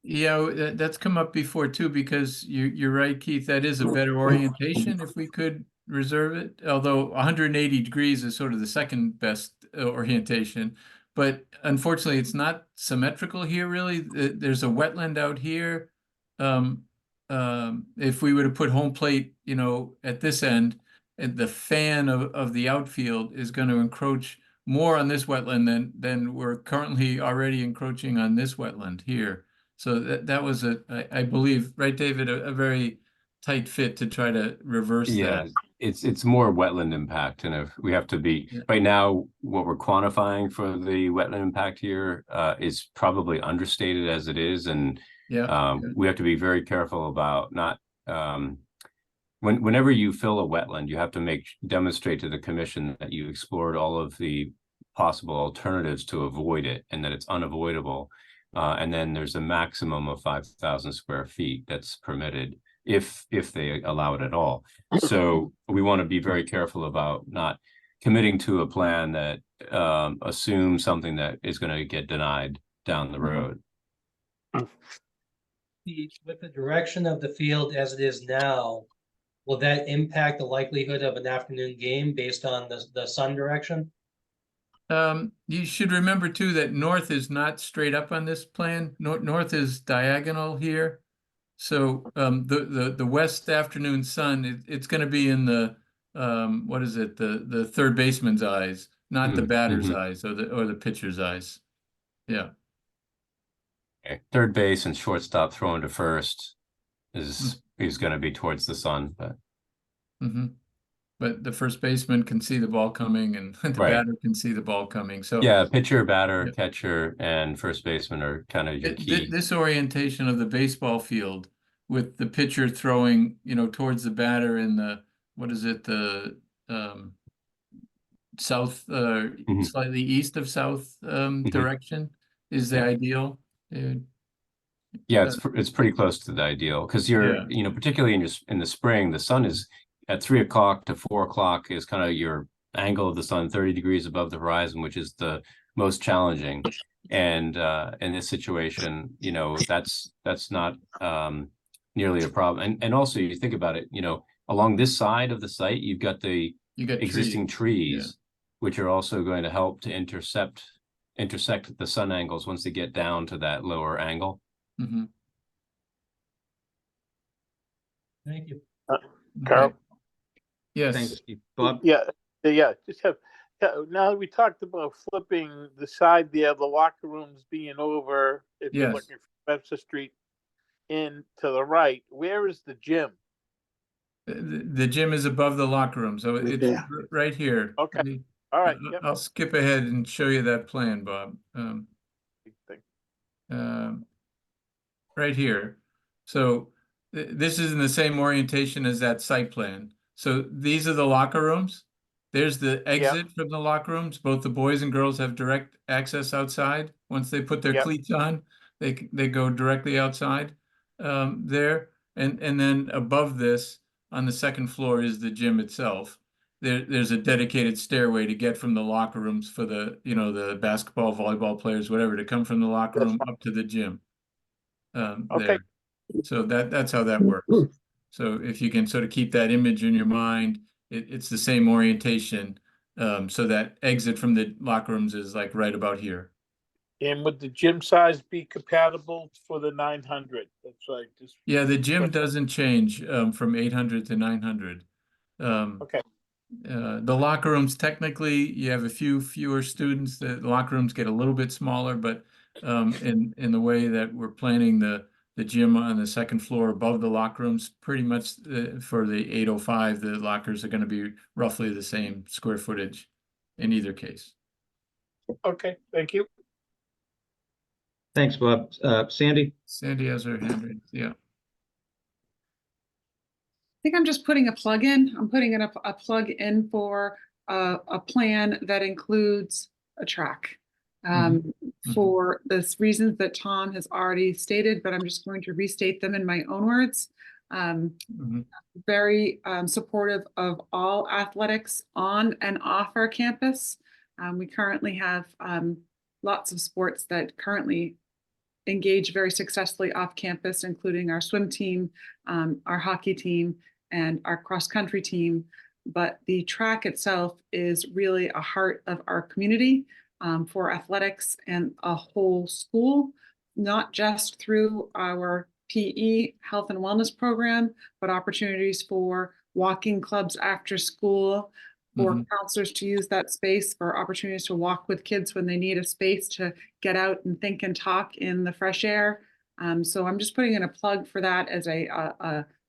Yeah, that's come up before too, because you're right, Keith. That is a better orientation if we could reserve it. Although 180 degrees is sort of the second best orientation, but unfortunately, it's not symmetrical here. Really, there's a wetland out here. If we were to put home plate, at this end, the fan of the outfield is going to encroach more on this wetland than we're currently already encroaching on this wetland here. So that was I believe, right, David, a very tight fit to try to reverse that. It's more wetland impact, and if we have to be right now, what we're quantifying for the wetland impact here is probably understated as it is, and we have to be very careful about not whenever you fill a wetland, you have to demonstrate to the commission that you explored all of the possible alternatives to avoid it, and that it's unavoidable. And then there's a maximum of 5,000 square feet that's permitted. if they allow it at all. So we want to be very careful about not committing to a plan that assumes something that is going to get denied down the road. With the direction of the field as it is now, will that impact the likelihood of an afternoon game based on the sun direction? You should remember too that north is not straight up on this plan. North is diagonal here. So the west afternoon sun, it's going to be in the what is it, the third baseman's eyes, not the batter's eyes or the pitcher's eyes. Yeah. Okay. Third base and shortstop throwing to first is going to be towards the sun, but. But the first baseman can see the ball coming, and the batter can see the ball coming. So yeah, pitcher, batter, catcher, and first baseman are kind of your key. This orientation of the baseball field with the pitcher throwing, towards the batter in the, what is it, the south, slightly east of south direction is the ideal. Yeah, it's pretty close to the ideal because you're, particularly in the spring, the sun is at 3 o'clock to 4 o'clock is kind of your angle of the sun 30 degrees above the horizon, which is the most challenging. And in this situation, that's not nearly a problem. And also you think about it, along this side of the site, you've got the existing trees, which are also going to help to intersect the sun angles once they get down to that lower angle. Thank you. Carl? Yes. Thanks, Steve. Bob? Yeah. Just have, now that we talked about flipping the side there, the locker rooms being over, if you're looking from Webster Street in to the right, where is the gym? The gym is above the locker room, so it's right here. Okay. All right. I'll skip ahead and show you that plan, Bob. Right here. So this is in the same orientation as that site plan. So these are the locker rooms. There's the exit from the locker rooms. Both the boys and girls have direct access outside. Once they put their cleats on, they go directly outside there. And then above this, on the second floor, is the gym itself. There's a dedicated stairway to get from the locker rooms for the the basketball, volleyball players, whatever, to come from the locker room up to the gym. There. So that's how that works. So if you can sort of keep that image in your mind, it's the same orientation. So that exit from the locker rooms is like right about here. And would the gym size be compatible for the 900? That's right. Yeah, the gym doesn't change from 800 to 900. Okay. The locker rooms, technically, you have a few fewer students. The locker rooms get a little bit smaller, but in the way that we're planning the gym on the second floor above the locker rooms, pretty much for the 805, the lockers are going to be roughly the same square footage in either case. Okay, thank you. Thanks, Bob. Sandy? Sandy has her hand raised, yeah. I think I'm just putting a plug in. I'm putting in a plug in for a plan that includes a track. For the reasons that Tom has already stated, but I'm just going to restate them in my own words. Very supportive of all athletics on and off our campus. We currently have lots of sports that currently engage very successfully off campus, including our swim team, our hockey team, and our cross-country team. But the track itself is really a heart of our community for athletics and a whole school, not just through our PE health and wellness program, but opportunities for walking clubs after school, for counselors to use that space, for opportunities to walk with kids when they need a space to get out and think and talk in the fresh air. So I'm just putting in a plug for that as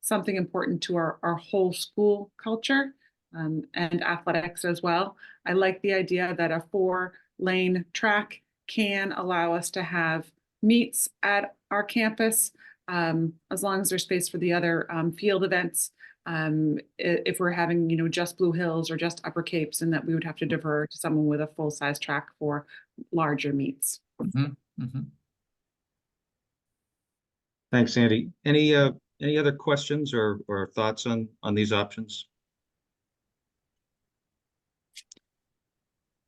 something important to our whole school culture and athletics as well. I like the idea that a 4-lane track can allow us to have meets at our campus, as long as there's space for the other field events. If we're having, just Blue Hills or just Upper Capes, and that we would have to defer to someone with a full-size track for larger meets. Thanks, Sandy. Any Any other questions or thoughts on these options?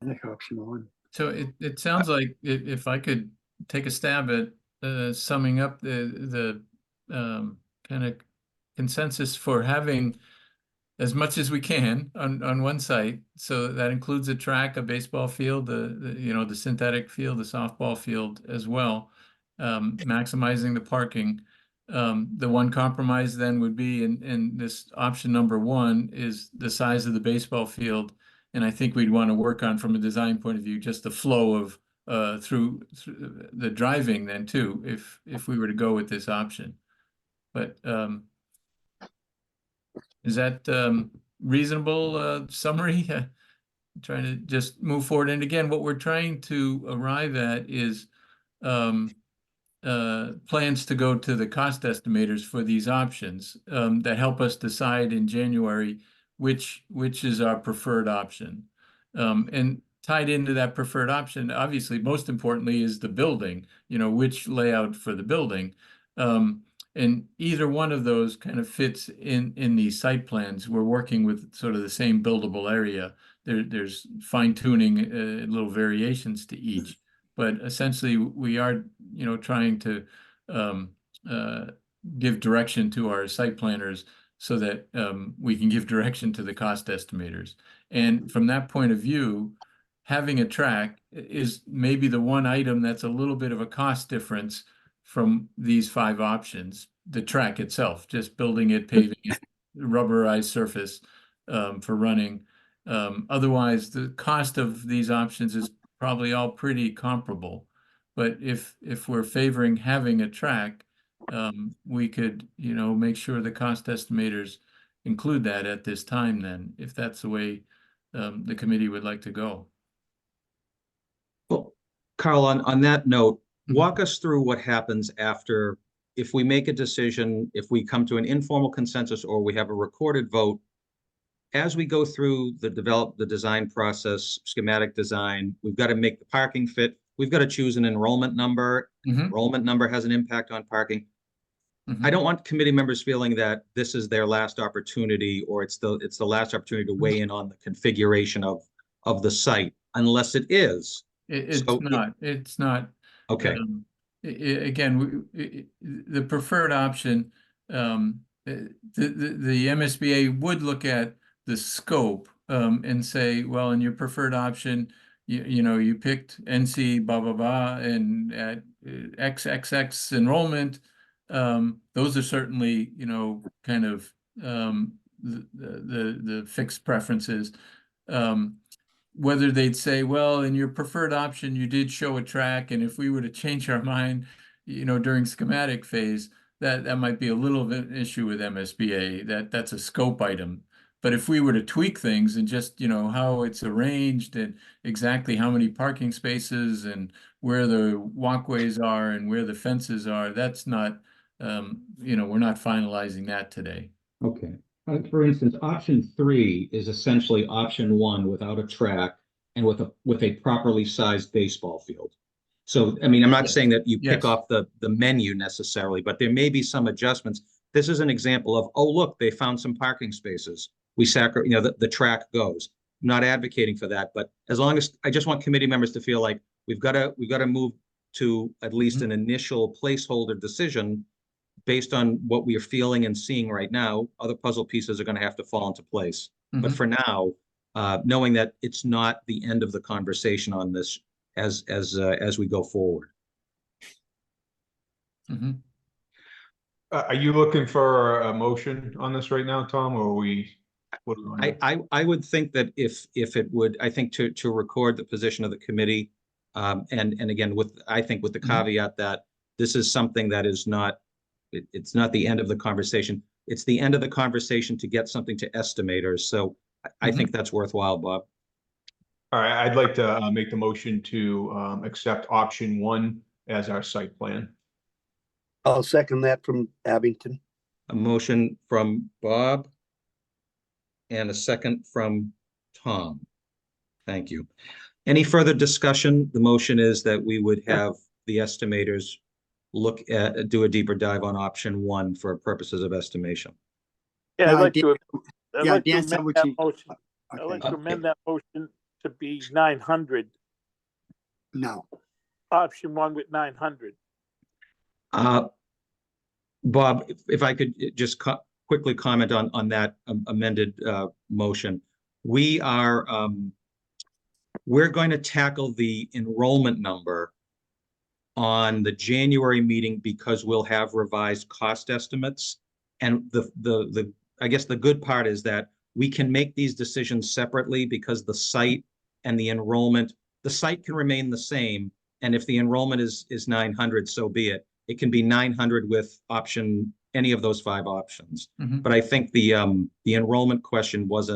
I think option one. So it sounds like if I could take a stab at summing up the kind of consensus for having as much as we can on one site. So that includes a track, a baseball field, the synthetic field, the softball field as well, maximizing the parking. The one compromise then would be in this option number one is the size of the baseball field. And I think we'd want to work on, from a design point of view, just the flow of through the driving then too, if we were to go with this option. But is that reasonable summary? Trying to just move forward. And again, what we're trying to arrive at is plans to go to the cost estimators for these options that help us decide in January which is our preferred option. And tied into that preferred option, obviously, most importantly, is the building, which layout for the building. And either one of those kind of fits in these site plans. We're working with sort of the same buildable area. There's fine tuning, little variations to each, but essentially we are, trying to give direction to our site planners so that we can give direction to the cost estimators. And from that point of view, having a track is maybe the one item that's a little bit of a cost difference from these 5 options. The track itself, just building it, paving it, rubberized surface for running. Otherwise, the cost of these options is probably all pretty comparable. But if we're favoring having a track, we could, make sure the cost estimators include that at this time then, if that's the way the committee would like to go. Well, Carl, on that note, walk us through what happens after, if we make a decision, if we come to an informal consensus or we have a recorded vote. As we go through the design process, schematic design, we've got to make the parking fit. We've got to choose an enrollment number. Enrollment number has an impact on parking. I don't want committee members feeling that this is their last opportunity, or it's the last opportunity to weigh in on the configuration of the site, unless it is. It's not. Okay. Again, the preferred option, the MSBA would look at the scope and say, well, in your preferred option, you picked NC blah blah blah and at XXX enrollment. Those are certainly kind of the fixed preferences. Whether they'd say, well, in your preferred option, you did show a track, and if we were to change our mind, during schematic phase, that might be a little bit of an issue with MSBA. That's a scope item. But if we were to tweak things and just, how it's arranged and exactly how many parking spaces and where the walkways are and where the fences are, that's not, we're not finalizing that today. Okay. For instance, option 3 is essentially option 1 without a track and with a properly sized baseball field. So, I mean, I'm not saying that you pick off the menu necessarily, but there may be some adjustments. This is an example of, oh, look, they found some parking spaces. We the track goes. I'm not advocating for that, but as long as I just want committee members to feel like we've got to move to at least an initial placeholder decision based on what we are feeling and seeing right now. Other puzzle pieces are going to have to fall into place. But for now, knowing that it's not the end of the conversation on this as we go forward. Are you looking for a motion on this right now, Tom, or are we? What do we want to do? I would think that if it would, I think to record the position of the committee, and again with the caveat that this is something that is not. It's not the end of the conversation. It's the end of the conversation to get something to estimators. So I think that's worthwhile, Bob. All right, I'd like to make the motion to accept option 1 as our site plan. I'll second that from Abington. A motion from Bob and a second from Tom. Thank you. Any further discussion? The motion is that we would have the estimators do a deeper dive on option one for purposes of estimation. Yeah, I'd like Dan- to, I'd yeah, like to Dan said amend what that you- motion. I'd Okay. like to amend that motion to be 900, No, option one with 900. Bob, if I could just quickly comment on that amended motion. We're going to tackle the enrollment number on the January meeting because we'll have revised cost estimates. And I guess the good part is that we can make these decisions separately because the site and the enrollment, the site can remain the same. And if the enrollment is 900, so be it. It can be 900 with any of those 5 options. Mhm. But I think the enrollment question was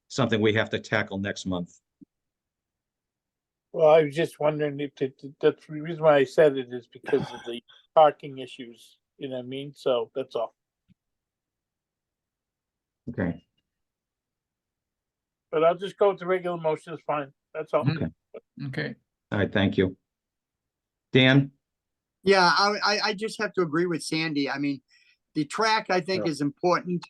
something we have to tackle next month. Well, I was just wondering if that's the reason why I said it is because of the parking issues, you know what I mean? So that's all. Okay. But I'll just go with the regular motion, it's fine, that's all. Okay. Okay. All right. Thank you. Dan? yeah, I just have to agree with Sandy. I mean, the track I think is important.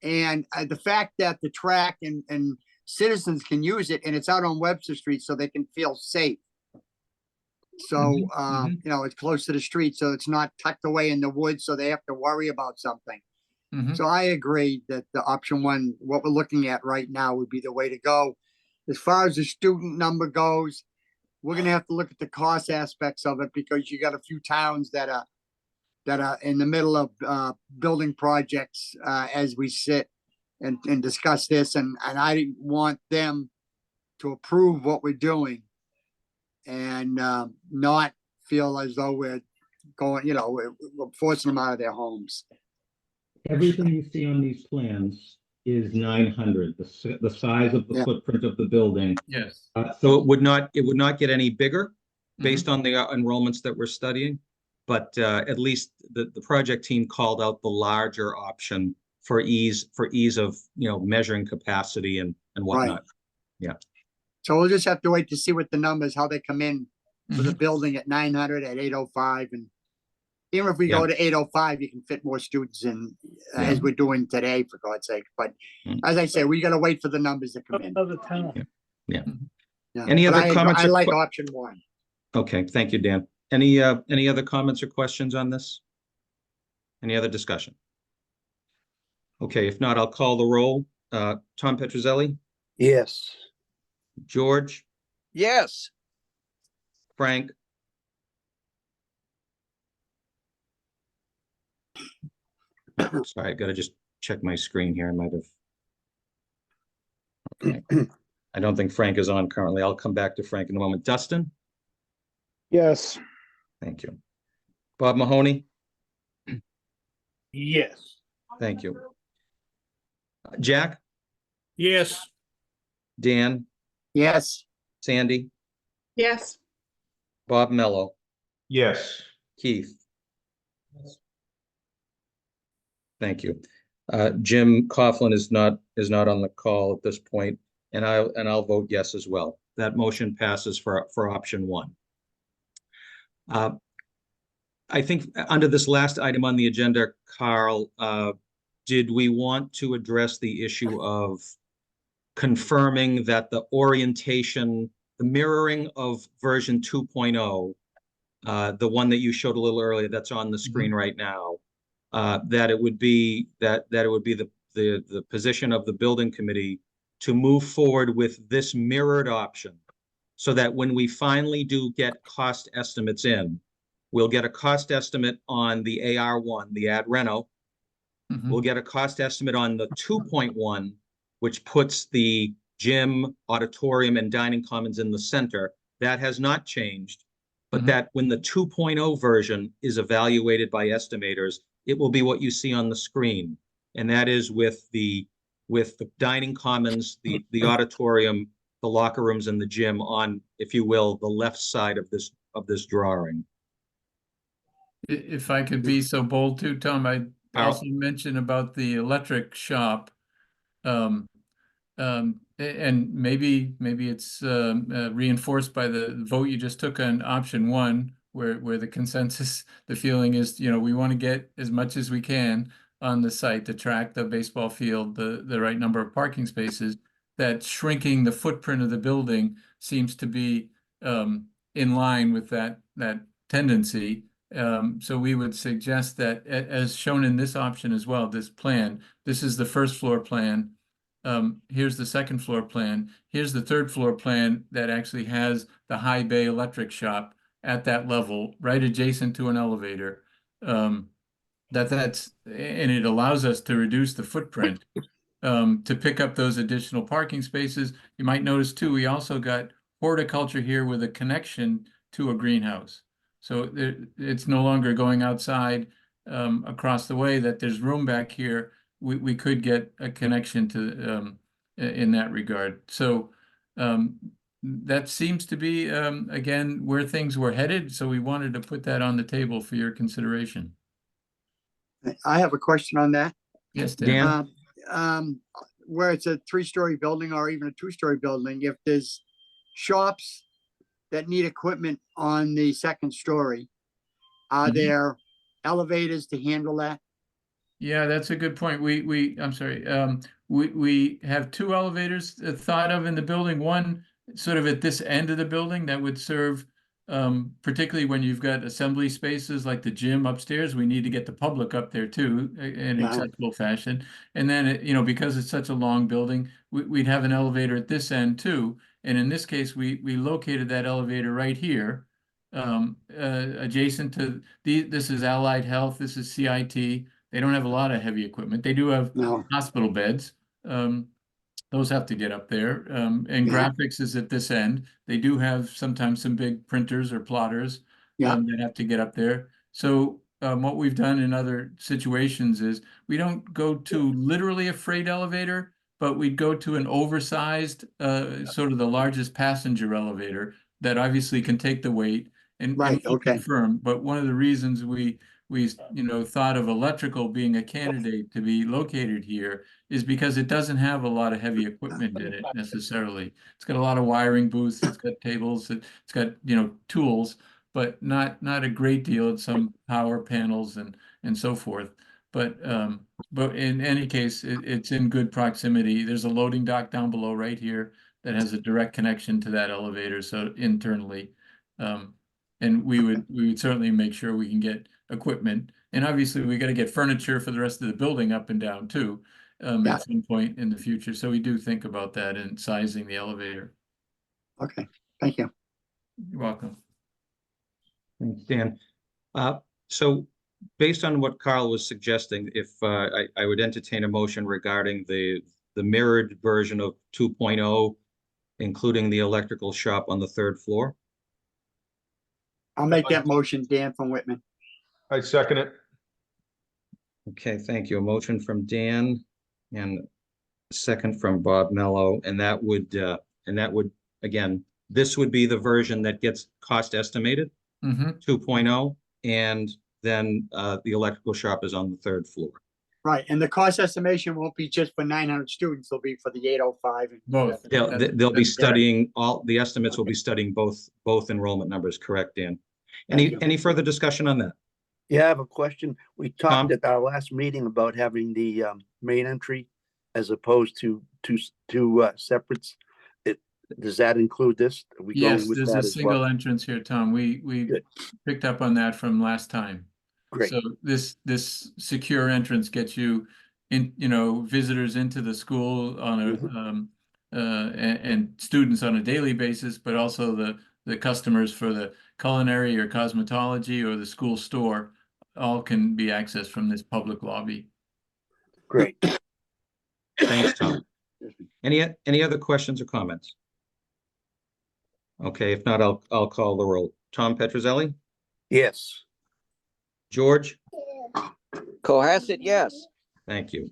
And the fact that the track and citizens can use it and it's out on Webster Street so they can feel safe. So, you know, it's close to the street, so it's not tucked away in the woods, so they have to worry about something. Mhm. So I agree that the option one, what we're looking at right now would be the way to go. As far as the student number goes, we're gonna have to look at the cost aspects of it because you got a few towns that are in the middle of building projects as we sit and discuss this, and I want them to approve what we're doing and not feel as though we're going, you know, we're forcing them out of their homes. Everything you see on these plans is 900, the size of the Yeah. footprint of the building. Yes. So it would not get any bigger based on the enrollments that we're studying. But at least the project team called out the larger option for ease of, you know, measuring capacity and whatnot. Yeah. So we'll just have to wait to see what the numbers, how they come in for the Mhm. building at 900, at 805, and even if we go to 805, you can fit more students in as we're doing today, for God's sake. But as I say, we got to wait for the numbers to come in. Another town. Yeah. Yeah. Any But other comments I or like que- option one. Okay, thank you, Dan. Any other comments or questions on this? Any other discussion? Okay, if not, I'll call the roll. Tom Petrozelli, Yes. George, Yes. Frank, sorry, I've got to just check my screen here. I might have. Okay. I don't think Frank is on currently. I'll come back to Frank in a moment. Dustin? Yes. Thank you. Bob Mahoney? Yes. Thank you. Jack? Yes. Dan? Yes. Sandy? Yes. Bob Mello? Yes. Keith? Thank you. Jim Coughlin is not on the call at this point, and I'll vote yes as well. That motion passes for option one. I think under this last item on the agenda, Carl, did we want to address the issue of confirming that the orientation, the mirroring of version 2.0, the one that you showed a little earlier, that's on the screen right now, that it would be the position of the building committee to move forward with this mirrored option, so that when we finally do get cost estimates in, we'll get a cost estimate on the AR1, the ad reno. We'll get a cost estimate on the 2.1, which puts the gym, auditorium, and dining commons in the center. That has not changed, but that when the 2.0 version is evaluated by estimators, it will be what you see on the screen. And that is with the dining commons, the auditorium, the locker rooms, and the gym on, if you will, the left side of this drawing. If I could be so bold too, Tom, I also mentioned about the electric shop. And maybe it's reinforced by the vote you just took on option one, where the consensus, the feeling is, you know, we want to get as much as we can on the site, the track, the baseball field, the right number of parking spaces, that shrinking the footprint of the building seems to be in line with that tendency. So we would suggest that as shown in this option as well, this plan, this is the first floor plan. Here's the second floor plan. Here's the third floor plan that actually has the high bay electric shop at that level, right adjacent to an elevator. And it allows us to reduce the footprint to pick up those additional parking spaces. You might notice too, we also got horticulture here with a connection to a greenhouse. So it's no longer going outside across the way, that there's room back here. We could get a connection to in that regard. So that seems to be, again, where things were headed. So we wanted to put that on the table for your consideration. I have a question on that. Yes, Dan. Where it's a 3-story building or even a 2-story building, if there's shops that need equipment on the second story, are there elevators to handle that? Yeah, that's a good point. I'm sorry. We have 2 elevators thought of in the building. One sort of at this end of the building that would serve, particularly when you've got assembly spaces like the gym upstairs. We need to get the public up there too in acceptable fashion. And then, you know, because it's such a long building, we'd have an elevator at this end too. And in this case, we located that elevator right here, adjacent to this is Allied Health, this is CIT. They don't have a lot of heavy equipment. They do have hospital beds. Those have to get up there. And graphics is at this end. They do have sometimes some big printers or plotters that have to get up there. So what we've done in other situations is we don't go to literally a freight elevator, but we'd go to an oversized, sort of the largest passenger elevator that obviously can take the weight and confirm. But one of the reasons we thought of electrical being a candidate to be located here is because it doesn't have a lot of heavy equipment in it necessarily. It's got a lot of wiring booths, it's got tables, it's got, tools, but not a great deal of some power panels and so forth. But in any case, it's in good proximity. There's a loading dock down below right here that has a direct connection to that elevator. So internally, and we would certainly make sure we can get equipment, and obviously we got to get furniture for the rest of the building up and down too, at some point in the future. So we do think about that and sizing the elevator. Okay, thank you. You're welcome. Thanks, Dan. So based on what Carl was suggesting, if I would entertain a motion regarding the mirrored version of 2.0, including the electrical shop on the 3rd floor. I'll make that motion, Dan from Whitman. I second it. Okay, thank you. A motion from Dan and a second from Bob Mello, and that would again, this would be the version that gets cost estimated, 2.0, and then the electrical shop is on the 3rd floor. Right, and the cost estimation won't be just for 900 students, it'll be for the 805. Both. They'll be studying the estimates will be studying both enrollment numbers, correct, Dan? Any further discussion on that? Yeah, I have a question. We talked at our last meeting about having the main entry as opposed to two separates. Does that include this? Are we Yes, going with there's that a as single well? entrance here, Tom. We picked up on that from last time. Great. So this secure entrance gets you in, visitors into the school on a and students on a daily basis, but also the customers for the culinary or cosmetology or the school store all can be accessed from this public lobby. Great. Thanks, Tom. Any other questions or comments? Okay, if not, I'll call the roll. Tom Petrozelli? Yes. George? Cohasset, yes. Thank you.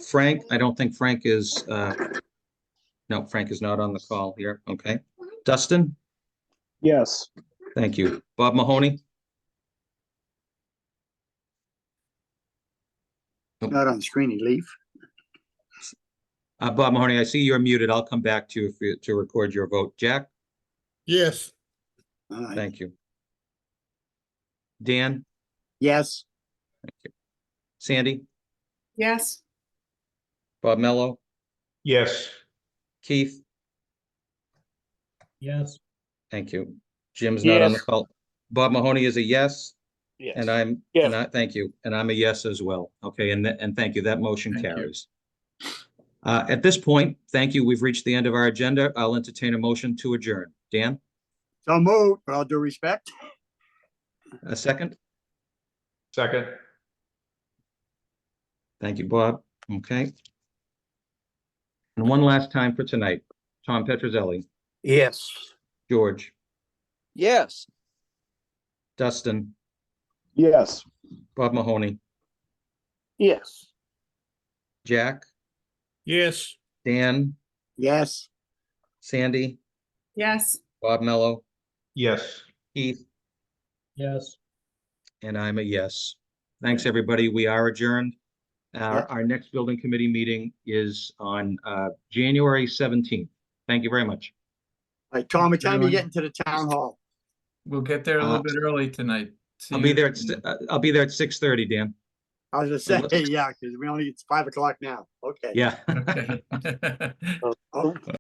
Frank, I don't think Frank is, no, Frank is not on the call here. Okay. Dustin? Yes. Thank you. Bob Mahoney? Not on the screen, he leave. Bob Mahoney, I see you're muted. I'll come back to you to record your vote. Jack? Yes. All right. Thank you. Dan, Yes. Sandy, Yes. Bob Mello, Yes. Keith, Yes. thank you. Jim's not on the Yes. call. Bob Mahoney is a yes, Yes. and I'm, Yes. and I, thank you, and I'm a yes as well. Okay, and thank you, that motion Thank you. carries. At this point, thank you, we've reached the end of our agenda. I'll entertain a motion to adjourn. Dan, So moved, with all due respect. a second? Second. Thank you, Bob. Okay. And one last time for tonight, Tom Petrozelli, Yes. George, Yes. Dustin, Yes. Bob Mahoney, Yes. Jack, Yes. Dan, Yes. Sandy, Yes. Bob Mello, Yes. Keith, Yes. and I'm a yes. Thanks, everybody. We are adjourned. Our next building committee meeting is on January 17th. Thank you very much. All right, Tom, what time are you Everyone. getting to the town hall? We'll get there a little bit early tonight. See I'll be you- there I'll be there at 6:30, Dan. I was gonna say, yeah, because it's 5 o'clock now. Okay. Yeah. Okay. Oh,